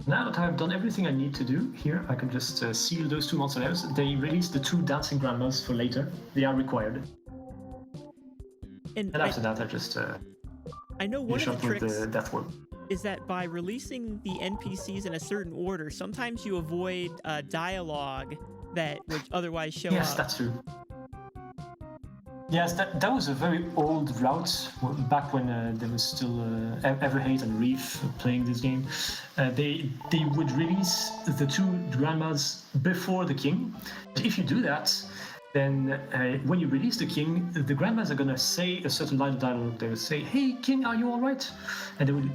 Now that I've done everything I need to do here, I can just seal those two monster layers. They released the two dancing grandmas for later. They are required. And after that, I just I know one of the tricks with the death warp is that by releasing the NPCs in a certain order, sometimes you avoid dialogue that would otherwise show up. Yes, that's true. Yes, that was a very old route back when there was still Everhate and Reef playing this game. They would release the two grandmas before the king. If you do that, then when you release the king, the grandmas are gonna say a certain line of dialogue. They will say, "Hey, king, are you all right?" And they would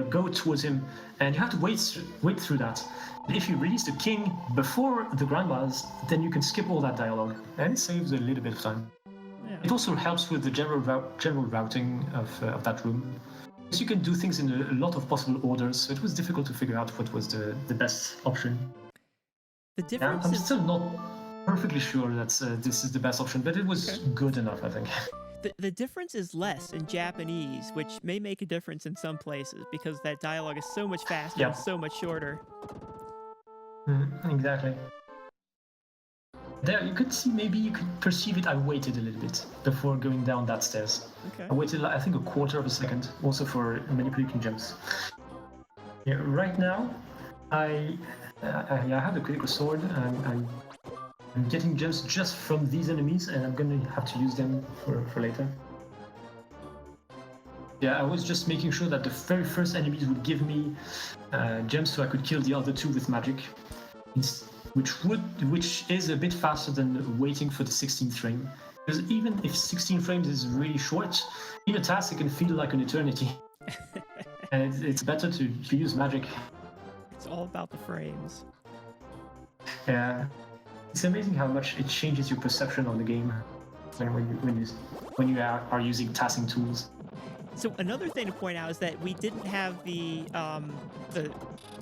go towards him, and you have to wait through that. If you release the king before the grandmas, then you can skip all that dialogue, and it saves a little bit of time. It also helps with the general routing of that room. So you can do things in a lot of possible orders, so it was difficult to figure out what was the best option. The difference I'm still not perfectly sure that this is the best option, but it was good enough, I think. The difference is less in Japanese, which may make a difference in some places because that dialogue is so much faster and so much shorter. Exactly. There, you could see, maybe you could perceive it. I waited a little bit before going down that stairs. Okay. I waited, I think, a quarter of a second, also for manipulating gems. Yeah, right now, I have the critical sword. I'm getting gems just from these enemies, and I'm gonna have to use them for later. Yeah, I was just making sure that the very first enemies would give me gems so I could kill the other two with magic. Which is a bit faster than waiting for the 16th frame. Because even if 16 frames is really short, in a task it can feel like an eternity. And it's better to use magic. It's all about the frames. Yeah, it's amazing how much it changes your perception of the game when you are using tasking tools. So another thing to point out is that we didn't have the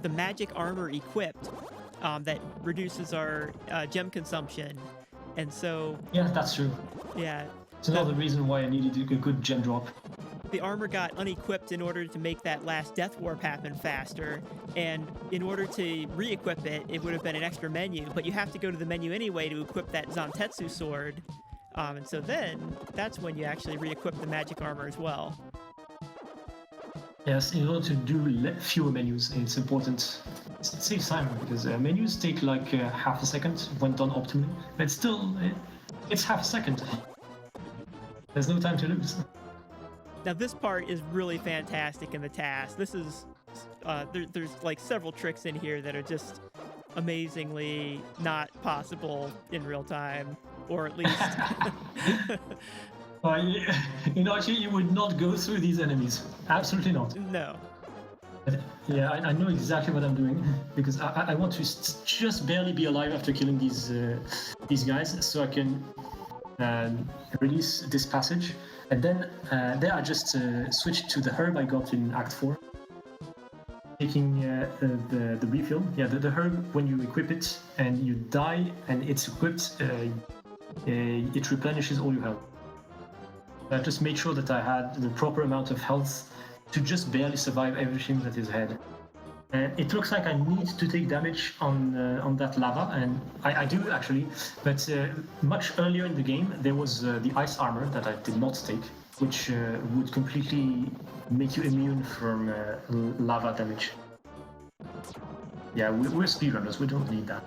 magic armor equipped. That reduces our gem consumption, and so... Yeah, that's true. Yeah. It's another reason why I needed a good gem drop. The armor got unequipped in order to make that last death warp happen faster, and in order to re-equip it, it would have been an extra menu, but you have to go to the menu anyway to equip that Zantetsu sword, and so then, that's when you actually re-equip the magic armor as well. Yes, in order to do fewer menus, it's important. It saves time because menus take like half a second when done optimally, but still, it's half a second. There's no time to lose. Now this part is really fantastic in the TAS. This is, there's like several tricks in here that are just amazingly not possible in real time, or at least... Actually, you would not go through these enemies. Absolutely not. No. Yeah, I know exactly what I'm doing because I want to just barely be alive after killing these guys, so I can release this passage, and then there I just switched to the herb I got in Act 4. Taking the refill. Yeah, the herb, when you equip it and you die and it's equipped, it replenishes all your health. I just made sure that I had the proper amount of health to just barely survive everything that is ahead. It looks like I need to take damage on that lava, and I do actually, but much earlier in the game there was the ice armor that I did not take, which would completely make you immune from lava damage. Yeah, we're speedrunners, we don't need that.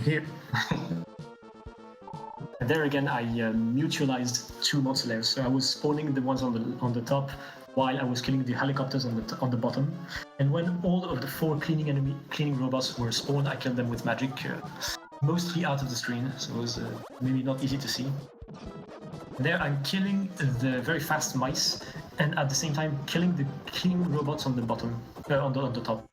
Here. And there again, I mutualized two monster layers. So I was spawning the ones on the top, while I was killing the helicopters on the bottom. And when all of the 4 cleaning robots were spawned, I killed them with magic, mostly out of the screen, so it was maybe not easy to see. And there I'm killing the very fast mice, and at the same time killing the cleaning robots on the bottom, on the top.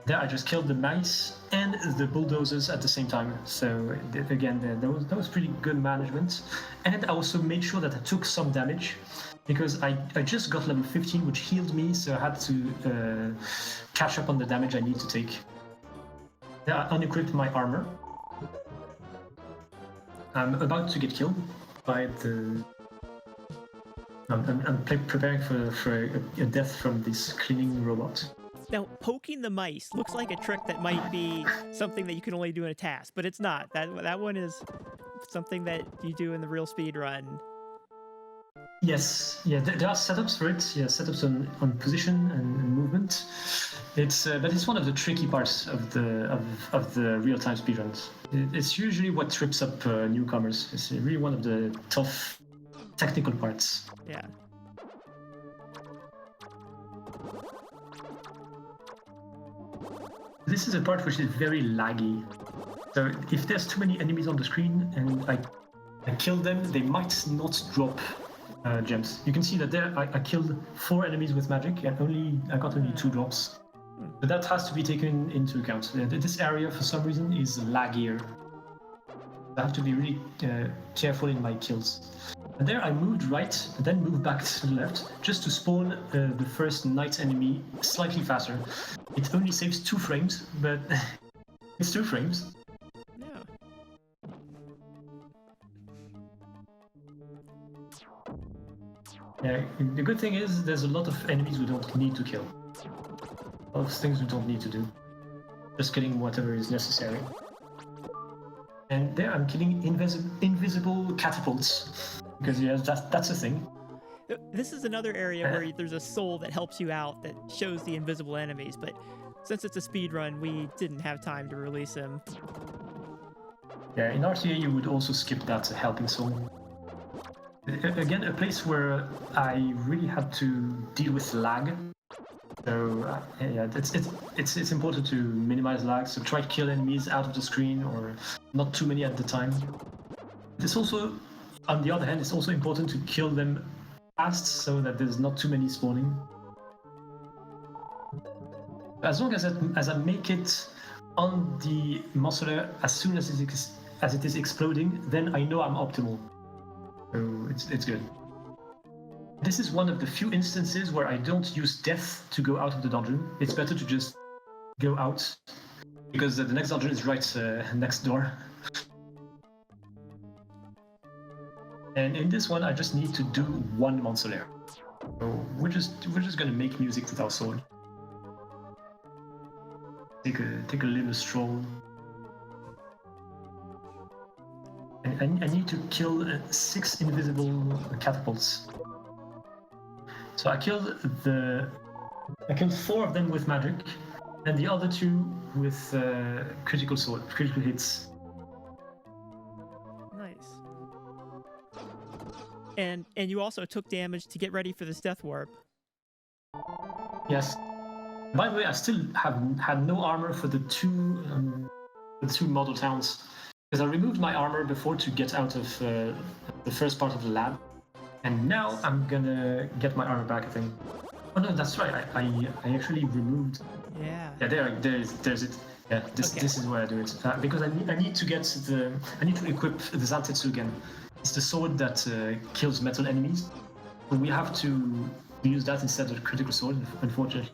There I just killed the mice and the bulldozers at the same time. So again, that was pretty good management. And I also made sure that I took some damage because I just got level 15, which healed me, so I had to catch up on the damage I need to take. There I unequipped my armor. I'm about to get killed by the... I'm preparing for a death from this cleaning robot. Now, poking the mice looks like a trick that might be something that you can only do in a task, but it's not. That one is something that you do in the real speed run. Yes, yeah, there are setups for it. Yeah, setups on position and movement. But it's one of the tricky parts of the real-time speedruns. It's usually what trips up newcomers. It's really one of the tough technical parts. Yeah. This is a part which is very laggy. So if there's too many enemies on the screen and I kill them, they might not drop gems. You can see that there I killed 4 enemies with magic and I got only 2 drops. But that has to be taken into account. This area for some reason is laggier. I have to be really careful in my kills. And there I moved right, and then moved back to the left, just to spawn the first night enemy slightly faster. It only saves 2 frames, but it's 2 frames. Yeah. Yeah, the good thing is there's a lot of enemies we don't need to kill. A lot of things we don't need to do. Just killing whatever is necessary. And there I'm killing invisible catapults. Because yeah, that's a thing. This is another area where there's a soul that helps you out that shows the invisible enemies, but since it's a speed run, we didn't have time to release him. Yeah, in RTA you would also skip that helping soul. Again, a place where I really had to deal with lag. So yeah, it's important to minimize lag. So try to kill enemies out of the screen or not too many at the time. It's also, on the other hand, it's also important to kill them fast so that there's not too many spawning. As long as I make it on the monster as soon as it is exploding, then I know I'm optimal. So it's good. This is one of the few instances where I don't use death to go out of the dungeon. It's better to just go out, because the next dungeon is right next door. And in this one, I just need to do one monster lair. So we're just gonna make music with our sword. Take a little stroll. And I need to kill 6 invisible catapults. So I killed 4 of them with magic, and the other 2 with critical hits. Nice. And you also took damage to get ready for this death warp. Yes. By the way, I still had no armor for the two model towns, because I removed my armor before to get out of the first part of the lab. And now I'm gonna get my armor back, I think. Oh no, that's right. I actually removed. Yeah. Yeah, there's it. Yeah, this is where I do it because I need to equip the Zantetsu again. It's the sword that kills metal enemies. So we have to use that instead of the critical sword, unfortunately.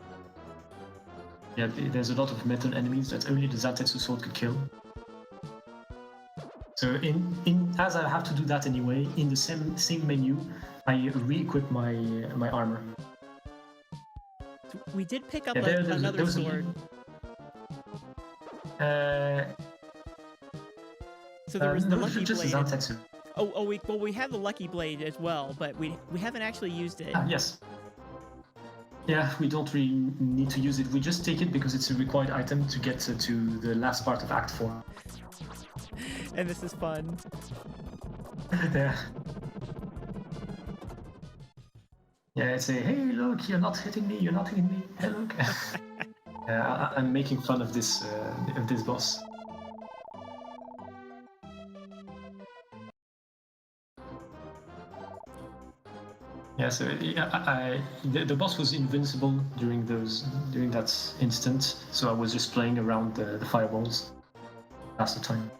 Yeah, there's a lot of metal enemies that only the Zantetsu sword could kill. So as I have to do that anyway, in the same menu, I re-equip my armor. So we did pick up another sword. So there was the Lucky Blade. We have the Lucky Blade as well, but we haven't actually used it. Yes. Yeah, we don't really need to use it. We just take it because it's a required item to get to the last part of Act 4. And this is fun. Yeah. Yeah, it's hey, look, you're not hitting me, you're not hitting me. Hey, look. I'm making fun of this boss. Yeah, so the boss was invincible during that instant, so I was just playing around the fireballs. That's the time.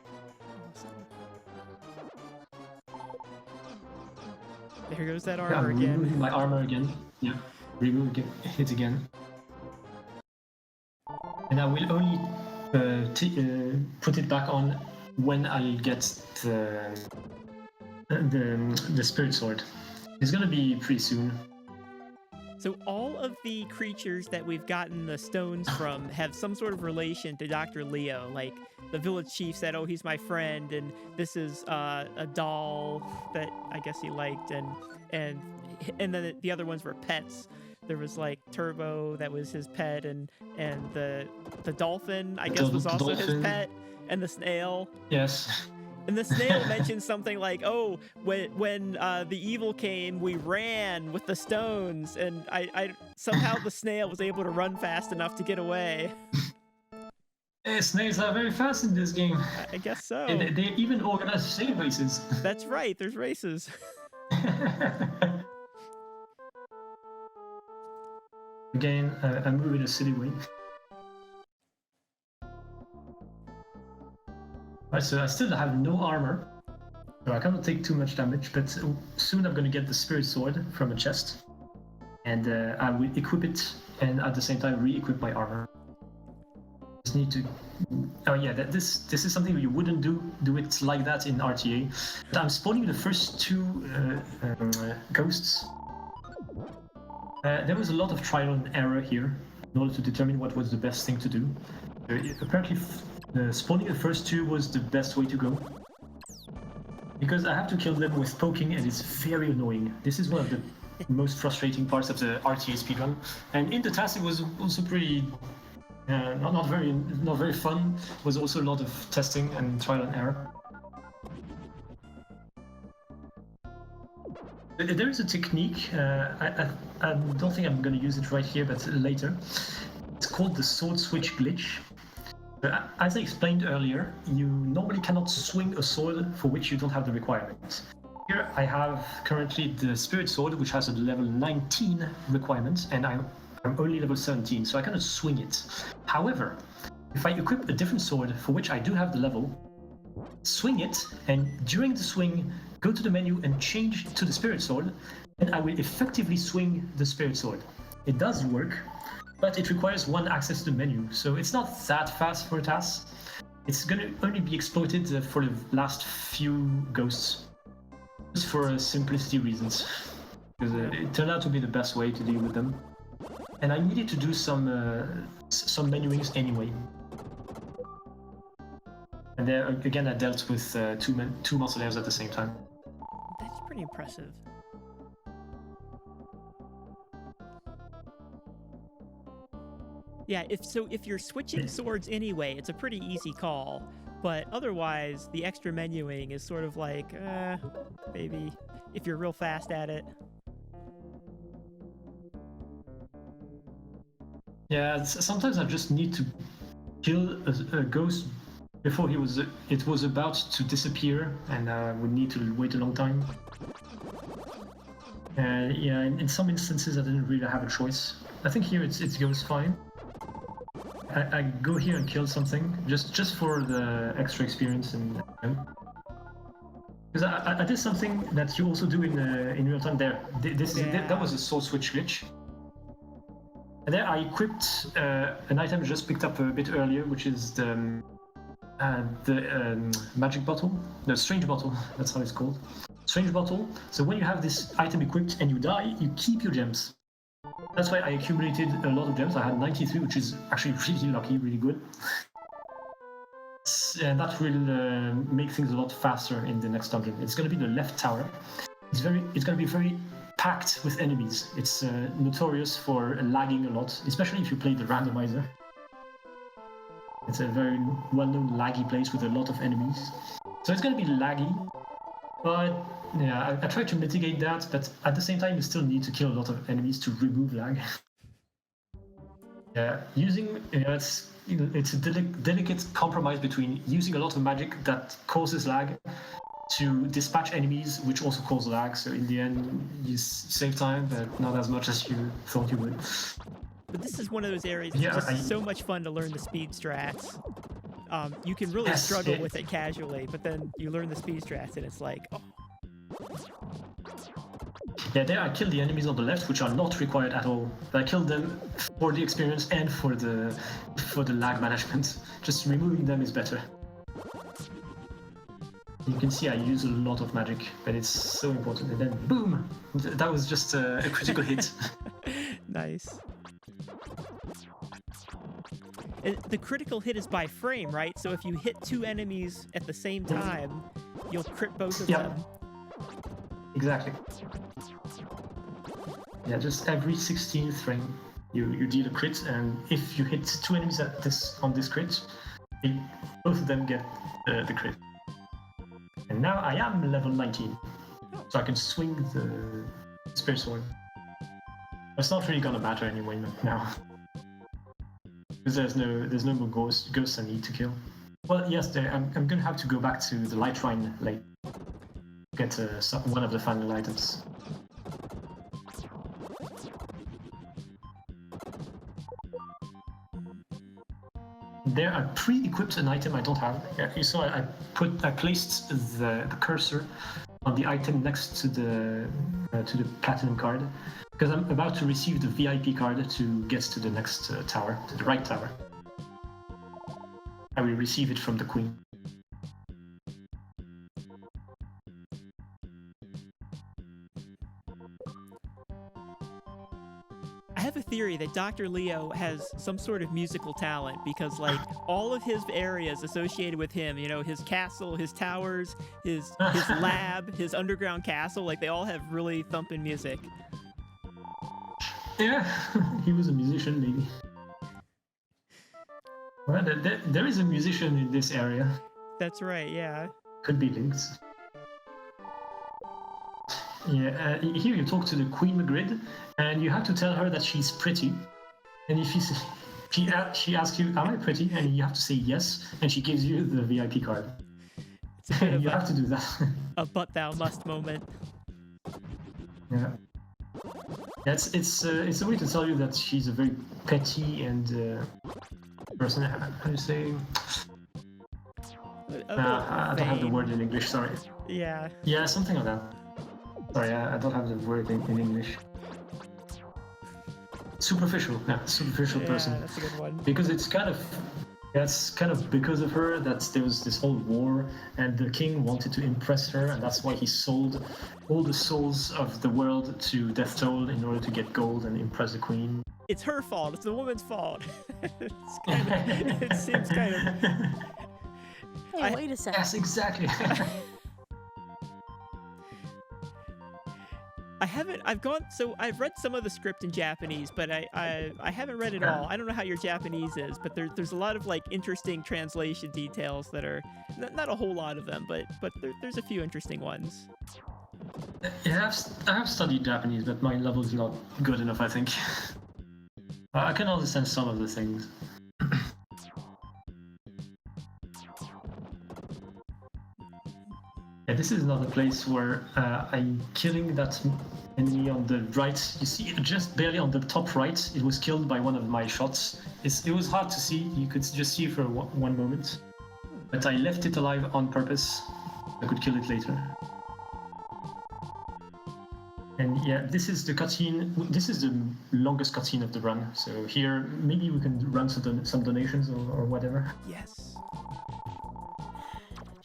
There goes that armor again. Removing my armor again. Yeah, remove it again. And I will only put it back on when I get the spirit sword. It's gonna be pretty soon. So all of the creatures that we've gotten the stones from have some sort of relation to Dr. Leo. Like the village chief said, "Oh, he's my friend," and this is a doll that I guess he liked, and then the other ones were pets. There was like Turbo that was his pet, and the dolphin I guess was also his pet, and the snail. Yes. And the snail mentioned something like, "Oh, when the evil came, we ran with the stones," and I somehow the snail was able to run fast enough to get away. Hey, snails are very fast in this game. I guess so. And they even organize sail races. That's right. There's races. Again, I'm moving a silly way. Right, so I still have no armor, so I cannot take too much damage, but soon I'm going to get the spirit sword from a chest, and I will equip it, and at the same time re-equip my armor. Just need to... Oh yeah, this is something you wouldn't do it like that in RTA, but I'm spawning the first 2 ghosts There was a lot of trial and error here in order to determine what was the best thing to do. Apparently, spawning the first two was the best way to go. Because I have to kill them with poking, and it's very annoying. This is one of the most frustrating parts of the RTA speedrun. And in the TAS, it was also pretty not very fun. It was also a lot of testing and trial and error. There is a technique. I don't think I'm going to use it right here, but later. It's called the sword switch glitch. As I explained earlier, you normally cannot swing a sword for which you don't have the requirements. Here I have currently the spirit sword, which has a level 19 requirement, and I'm only level 17, so I cannot swing it. However, if I equip a different sword for which I do have the level, swing it, and during the swing, go to the menu and change to the spirit sword, and I will effectively swing the spirit sword. It does work, but it requires one access to the menu, so it's not that fast for a TAS. It's going to only be exploited for the last few ghosts, just for simplicity reasons, because it turned out to be the best way to deal with them. And I needed to do some menuings anyway. And there again, I dealt with two mausoleums at the same time. That's pretty impressive. Yeah, if you're switching swords anyway, it's a pretty easy call. But otherwise, the extra menuing is sort of like, maybe if you're real fast at it. Yeah, sometimes I just need to kill a ghost before it was about to disappear, and would need to wait a long time. Yeah, in some instances I didn't really have a choice. I think here it goes fine. I go here and kill something just for the extra experience, and because I did something that you also do in real time. That was a sword switch glitch. And there I equipped an item I just picked up a bit earlier, which is the magic bottle, no, strange bottle. That's how it's called, strange bottle. So when you have this item equipped and you die, you keep your gems. That's why I accumulated a lot of gems. I had 93, which is actually really lucky, really good. And that will make things a lot faster in the next dungeon. It's going to be the left tower. It's going to be very packed with enemies. It's notorious for lagging a lot, especially if you play the randomizer. It's a very well-known laggy place with a lot of enemies. So it's going to be laggy, but yeah, I try to mitigate that, but at the same time you still need to kill a lot of enemies to remove lag. Yeah, it's a delicate compromise between using a lot of magic that causes lag to dispatch enemies which also cause lag, so in the end you save time, but not as much as you thought you would. But this is one of those areas that's just so much fun to learn the speed strats. You can really struggle with it casually, but then you learn the speed strats and it's like, oh. Yeah, there I killed the enemies on the left, which are not required at all. But I killed them for the experience and for the lag management. Just removing them is better. You can see I use a lot of magic, but it's so important. And then boom! That was just a critical hit. Nice. And the critical hit is by frame, right? So if you hit two enemies at the same time, you'll crit both of them. Exactly. Yeah, just every 16th frame you deal a crit, and if you hit two enemies on this crit, both of them get the crit. And now I am level 19, so I can swing the spirit sword. It's not really gonna matter anyway now, because there's no more ghosts I need to kill. Well, yes, I'm gonna have to go back to the light shrine later. Get one of the final items. There I pre-equipped an item I don't have. Yeah, you saw I placed the cursor on the item next to the platinum card, because I'm about to receive the VIP card to get to the next tower, to the right tower. I will receive it from the queen. theory that Dr. Leo has some sort of musical talent because, like, all of his areas associated with him, you know, his castle, his towers, his lab, his underground castle, like, they all have really thumping music. Yeah, he was a musician, maybe. Well, there is a musician in this area. That's right, yeah. Could be linked. Yeah, here you talk to the Queen Magritte, and you have to tell her that she's pretty. And if she asks you, "Am I pretty?" and you have to say yes, and she gives you the VIP card. It's a bit of you have to do that. a "but thou must" moment. Yeah. It's a way to tell you that she's a very petty and person. How do you say? I don't have the word in English. Sorry. Yeah. Yeah, something like that. Sorry, I don't have the word in English. Superficial, superficial person. That's a good one. Because it's kind of because of her that there was this whole war, and the king wanted to impress her, and that's why he sold all the souls of the world to Death Toll in order to get gold and impress the queen. It's her fault. It's the woman's fault. It seems kind of. Hey, wait a second. Yes, exactly. I've read some of the script in Japanese, but I haven't read it all. I don't know how your Japanese is, but there's a lot of like interesting translation details that are not a whole lot of them, but there's a few interesting ones. Yeah, I have studied Japanese, but my level is not good enough, I think. I can understand some of the things. Yeah, this is another place where I'm killing that enemy on the right. You see, just barely on the top right, it was killed by one of my shots. It was hard to see. You could just see for one moment. But I left it alive on purpose. I could kill it later. And yeah, this is the cutscene. This is the longest cutscene of the run. So here, maybe we can run some donations or whatever. Yes.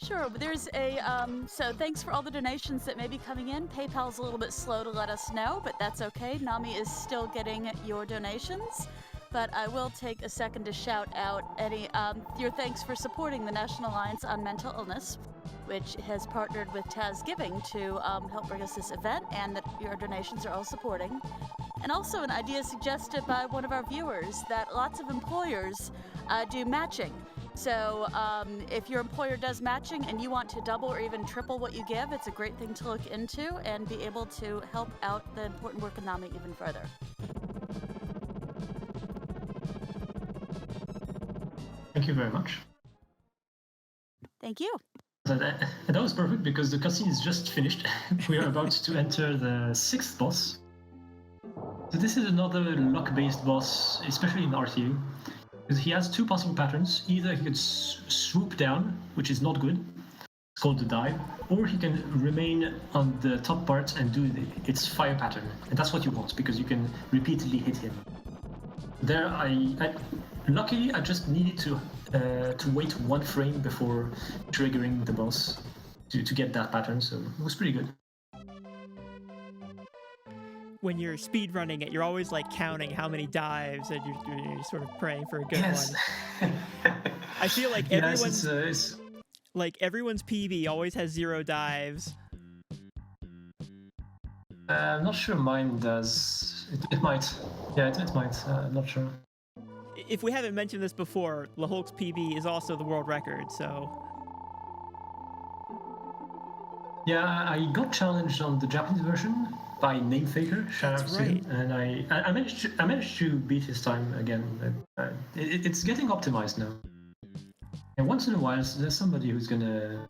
Sure, but there's a, so thanks for all the donations that may be coming in. PayPal's a little bit slow to let us know, but that's okay. Nami is still getting your donations. But I will take a second to shout out your thanks for supporting the National Alliance on Mental Illness, which has partnered with TASGiving to help bring us this event, and that your donations are all supporting. And also an idea suggested by one of our viewers that lots of employers do matching. So if your employer does matching and you want to double or even triple what you give, it's a great thing to look into and be able to help out the important work of NAMI even further. Thank you very much. Thank you. That was perfect because the cutscene is just finished. We are about to enter the 6th boss. So this is another luck-based boss, especially in RTA. Because he has two possible patterns. Either he could swoop down, which is not good. It's called the dive. Or he can remain on the top part and do its fire pattern. And that's what you want, because you can repeatedly hit him. There, luckily, I just needed to wait one frame before triggering the boss to get that pattern, so it was pretty good. When you're speed running it, you're always like counting how many dives, and you're sort of praying for a good one. I feel like everyone's everyone's PB always has 0 dives. I'm not sure mine does. It might. Yeah, it might. I'm not sure. If we haven't mentioned this before, Lehulk's PB is also the world record, so... Yeah, I got challenged on the Japanese version by Namefaker, shout out to him, and I managed to beat his time again. It's getting optimized now. And once in a while, there's somebody who's gonna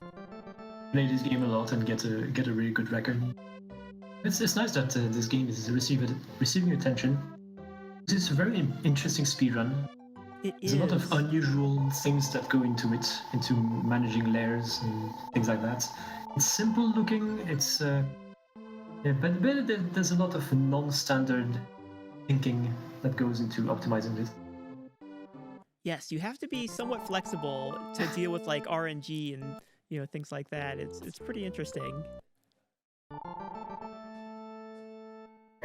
play this game a lot and get a really good record. It's nice that this game is receiving attention. It's a very interesting speedrun. There's a lot of unusual things that go into it, into managing layers and things like that. It's simple looking, but there's a lot of non-standard thinking that goes into optimizing it. Yes, you have to be somewhat flexible to deal with like RNG and things like that. It's pretty interesting.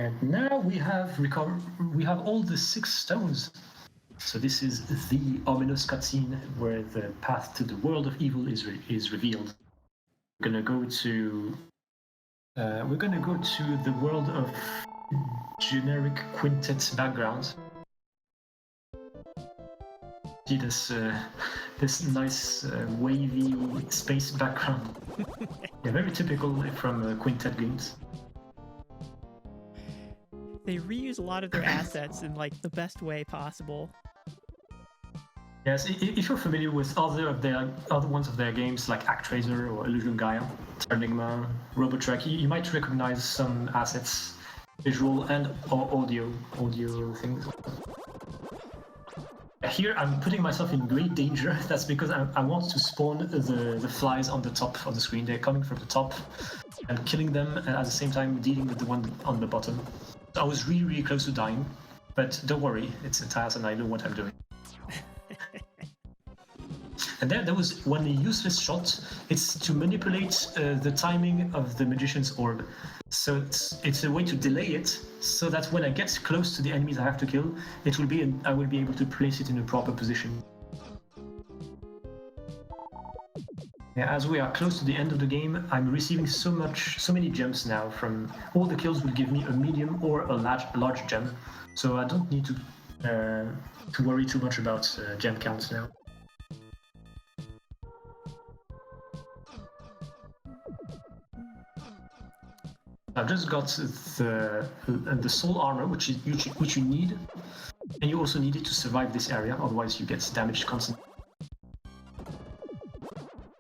And now we have all the 6 stones. So this is the ominous cutscene where the path to the world of evil is revealed. We're gonna go to the world of generic quintet background. See this nice wavy space background. Yeah, very typical from quintet games. They reuse a lot of their assets in like the best way possible. Yes, if you're familiar with other ones of their games like ActRaiser or Illusion Gaia, Enigma, Robotrek, you might recognize some assets, visual and audio things. Here I'm putting myself in great danger. That's because I want to spawn the flies on the top of the screen. They're coming from the top and killing them, and at the same time dealing with the one on the bottom. So I was really close to dying, but don't worry, it's a TAS and I know what I'm doing. And there was one useless shot. It's to manipulate the timing of the magician's orb. So it's a way to delay it, so that when I get close to the enemies I have to kill, I will be able to place it in a proper position. Yeah, as we are close to the end of the game, I'm receiving so many gems now. From all the kills will give me a medium or a large gem, so I don't need to worry too much about gem counts now. I've just got the soul armor, which you need, and you also need it to survive this area. Otherwise, you get damaged constantly.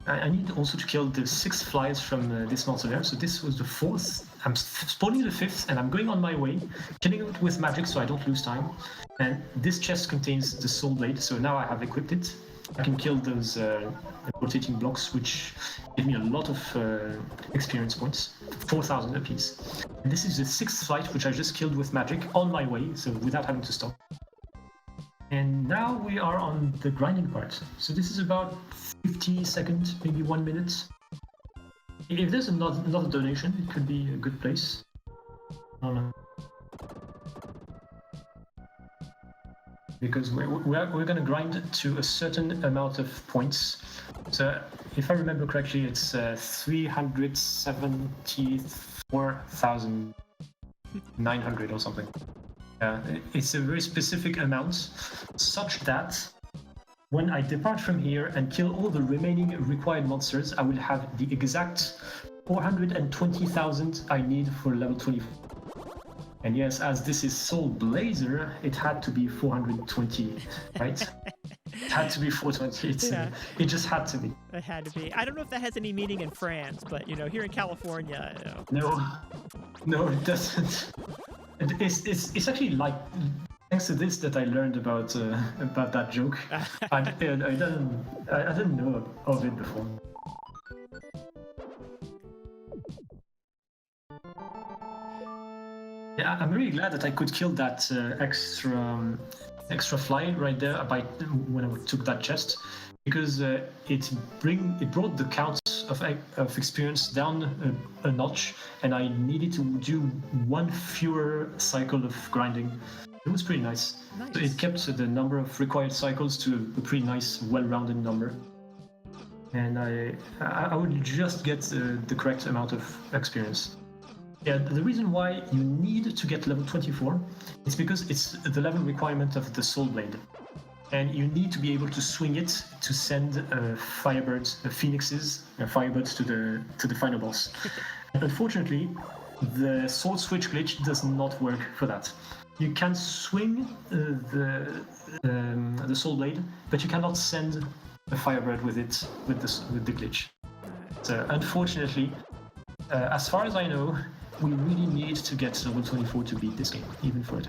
I need also to kill the 6 flies from this monster there. So this was the 4th. I'm spawning the 5th, and I'm going on my way, killing it with magic so I don't lose time. And this chest contains the soul blade, so now I have equipped it. I can kill those rotating blocks, which give me a lot of experience points, 4,000 apiece. And this is the 6th flight, which I just killed with magic on my way, so without having to stop. And now we are on the grinding part. So this is about 50 seconds, maybe 1 minute. If there's another donation, it could be a good place. Because we're going to grind to a certain amount of points. So if I remember correctly, it's 374,900 or something. It's a very specific amount, such that when I depart from here and kill all the remaining required monsters, I will have the exact 420,000 I need for level 24. And yes, as this is Soul Blazer, it had to be 420, right? It had to be 420. It just had to be. It had to be. I don't know if that has any meaning in France, but here in California, No, it doesn't. It's actually like thanks to this that I learned about that joke. I didn't know of it before. Yeah, I'm really glad that I could kill that extra fly right there when I took that chest, because it brought the count of experience down a notch, and I needed to do 1 fewer cycle of grinding. It was pretty nice. So it kept the number of required cycles to a pretty nice, well-rounded number. And I would just get the correct amount of experience. Yeah, the reason why you need to get level 24 is because it's the level requirement of the Soul Blade. And you need to be able to swing it to send firebirds to the final boss. Unfortunately, the Soul Switch glitch does not work for that. You can swing the Soul Blade, but you cannot send a firebird with it with the glitch. So unfortunately, as far as I know, we really need to get level 24 to beat this game, even for it.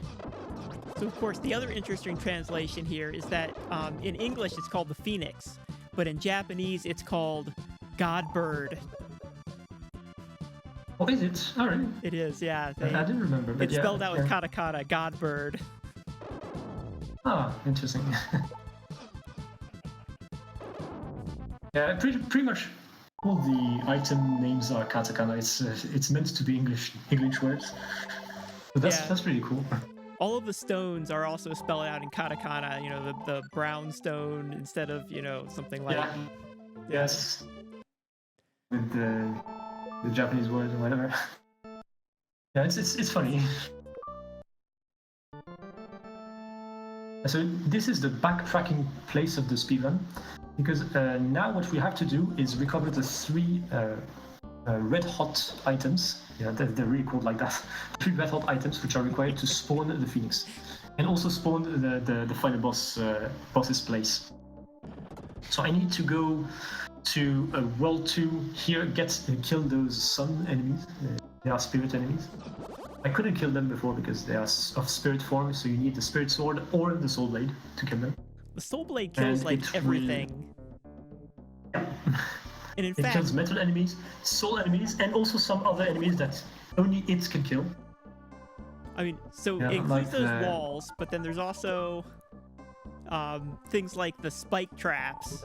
So of course, the other interesting translation here is that in English it's called the Phoenix, but in Japanese it's called Godbird. Oh, is it? All right. It is, yeah. I didn't remember. But it's spelled out with katakana, Godbird. Ah, interesting. Yeah, pretty much all the item names are katakana. It's meant to be English words. So that's really cool. All of the stones are also spelled out in katakana, you know, the brown stone instead of, you know, something like... Yeah. Yes. With the Japanese words or whatever. Yeah, it's funny. So this is the backtracking place of the speedrun, because now what we have to do is recover the 3 red hot items. Yeah, they're really called like that. 3 red hot items which are required to spawn the Phoenix, and also spawn the final boss's place. So I need to go to World 2 here, kill those sun enemies. They are spirit enemies. I couldn't kill them before because they are of spirit form, so you need the spirit sword or the soul blade to kill them. The soul blade kills like everything. Yeah. And in it fact, kills metal enemies, soul enemies, and also some other enemies that only it can kill. I mean, so it includes those walls, but then there's also things like the spike traps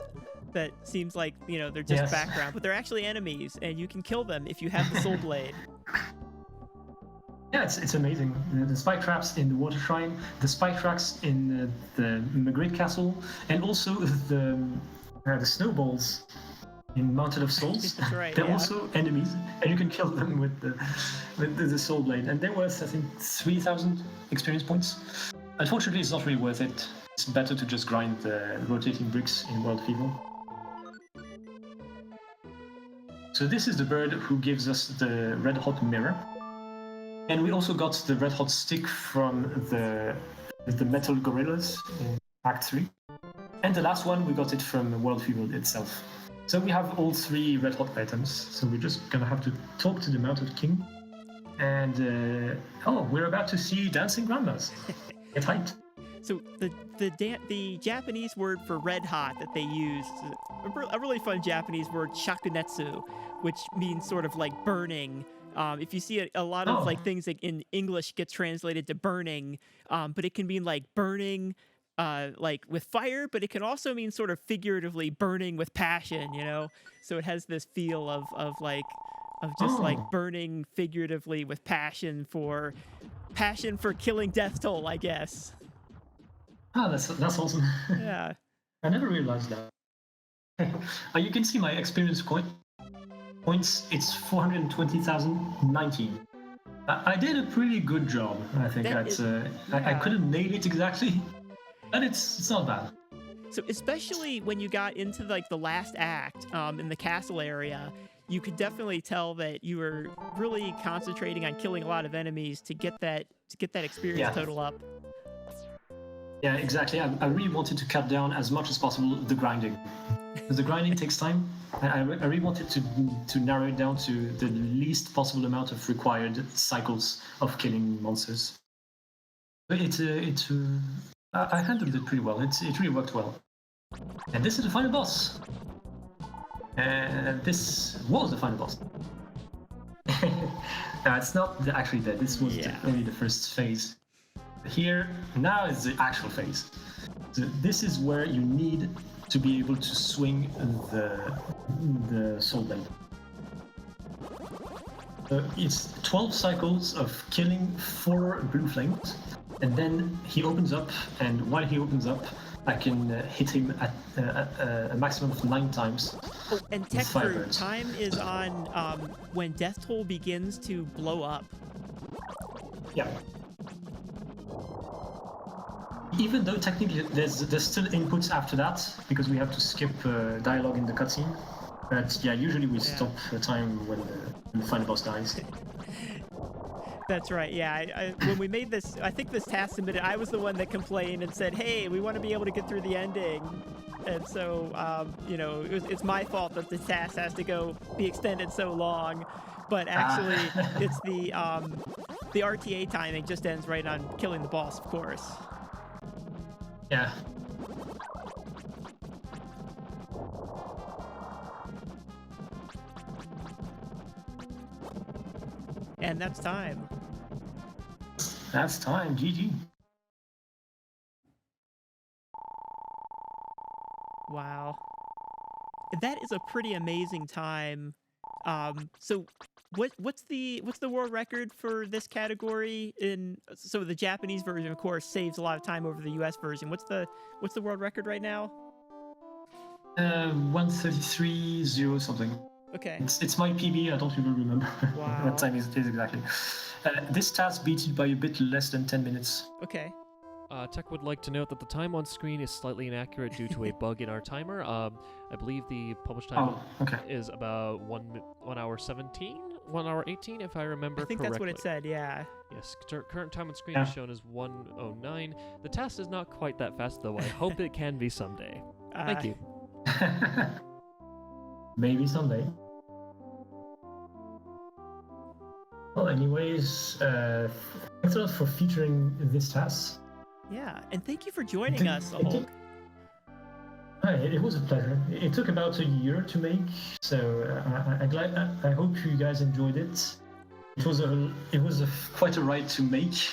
that seems like, you know, they're just background, but they're actually enemies, and you can kill them if you have the soul blade. Yeah, it's amazing. The spike traps in the water shrine, the spike traps in the Magritte castle, and also the snowballs in Mountain of Souls. That's right, They're also enemies, and you can kill them with the soul blade. And they're worth, I think, 3,000 experience points. Unfortunately, it's not really worth it. It's better to just grind the rotating bricks in World Feeble. So this is the bird who gives us the red hot mirror. And we also got the red hot stick from the metal gorillas in Act 3. And the last one, we got it from World Feeble itself. So we have all 3 red hot items. So we're just gonna have to talk to the Mounted King. And we're about to see dancing grandmas. Get hyped. So the Japanese word for red hot that they use, a really fun Japanese word, shakunetsu, which means sort of like burning. If you see a lot of like things like in English get translated to burning, but it can mean like burning like with fire, but it can also mean sort of figuratively burning with passion, you know? So it has this feel of just like burning figuratively with passion for killing Death Toll, I guess. Oh, that's awesome. Yeah. I never realized that. You can see my experience points. It's 420,019. I did a pretty good job, I think. I couldn't nail it exactly, but it's not bad. So especially when you got into like the last act in the castle area, you could definitely tell that you were really concentrating on killing a lot of enemies to get that experience total up. Yeah, exactly. I really wanted to cut down as much as possible the grinding. Because the grinding takes time. I really wanted to narrow it down to the least possible amount of required cycles of killing monsters. But I handled it pretty well. It really worked well. And this is the final boss. And this was the final boss. No, it's not actually that. This was only the first phase. Here, now is the actual phase. So this is where you need to be able to swing the soul blade. So it's 12 cycles of killing 4 blue flames, and then he opens up, and while he opens up, I can hit him at a maximum of 9 times. Oh, and tech for time is on when Death Toll begins to blow up. Yeah. Even though technically there's still inputs after that, because we have to skip dialogue in the cutscene. But yeah, usually we stop the time when the final boss dies. That's right, yeah. When we made this, I think this task submitted, I was the one that complained and said, hey, we want to be able to get through the ending. And so, you know, it's my fault that the task has to be extended so long. But actually, it's the RTA timing just ends right on killing the boss, of course. Yeah. And that's time. That's time, GG. Wow. That is a pretty amazing time. So what's the world record for this category so the Japanese version, of course, saves a lot of time over the US version. What's the world record right now? 1:33.0 something. Okay. It's my PB. I don't even remember Wow. what time it is exactly. This task beats it by a bit less than 10 minutes. Okay. Tech would like to note that the time on screen is slightly inaccurate due to a bug in our timer. I believe the published time is about 1 hour 17, 1 hour 18, if I remember correctly. I think that's what it said, yeah. Yes, current time on screen is shown as 1:09. The task is not quite that fast, though. I hope it can be someday. Thank you. Maybe someday. Well, anyways, thanks a lot for featuring this task. Yeah, and thank you for joining us, Hulk. It was a pleasure. It took about a year to make, so I hope you guys enjoyed it. It was quite a ride to make,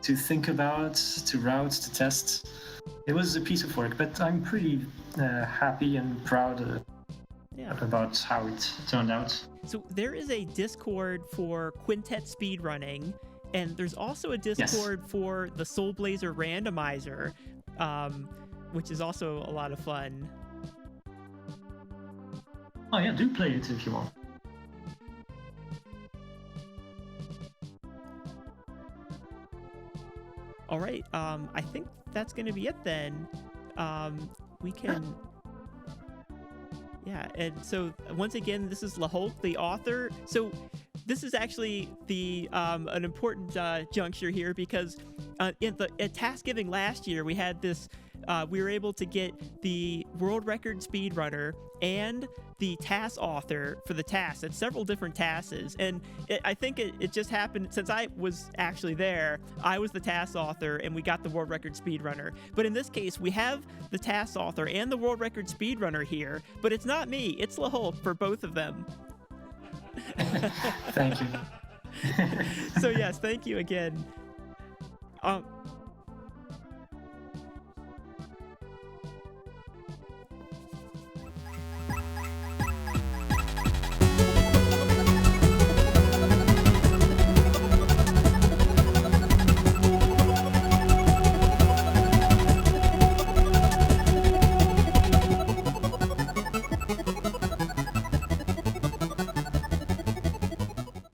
to think about, to route, to test. It was a piece of work, but I'm pretty happy and proud about how it turned out. So there is a Discord for quintet speedrunning, and there's also a Discord for the Soul Blazer randomizer, which is also a lot of fun. Oh yeah, do play it if you want. All right, I think that's going to be it then. We can... Yeah, and so once again, this is Hulk, the author. So this is actually an important juncture here, because at TASGiving last year, we had this. We were able to get the world record speedrunner and the TAS author for the TAS at several different TASes. And I think it just happened, since I was actually there, I was the TAS author and we got the world record speedrunner. But in this case, we have the TAS author and the world record speedrunner here, but it's not me, it's Hulk for both of them. Thank you. So yes, thank you again.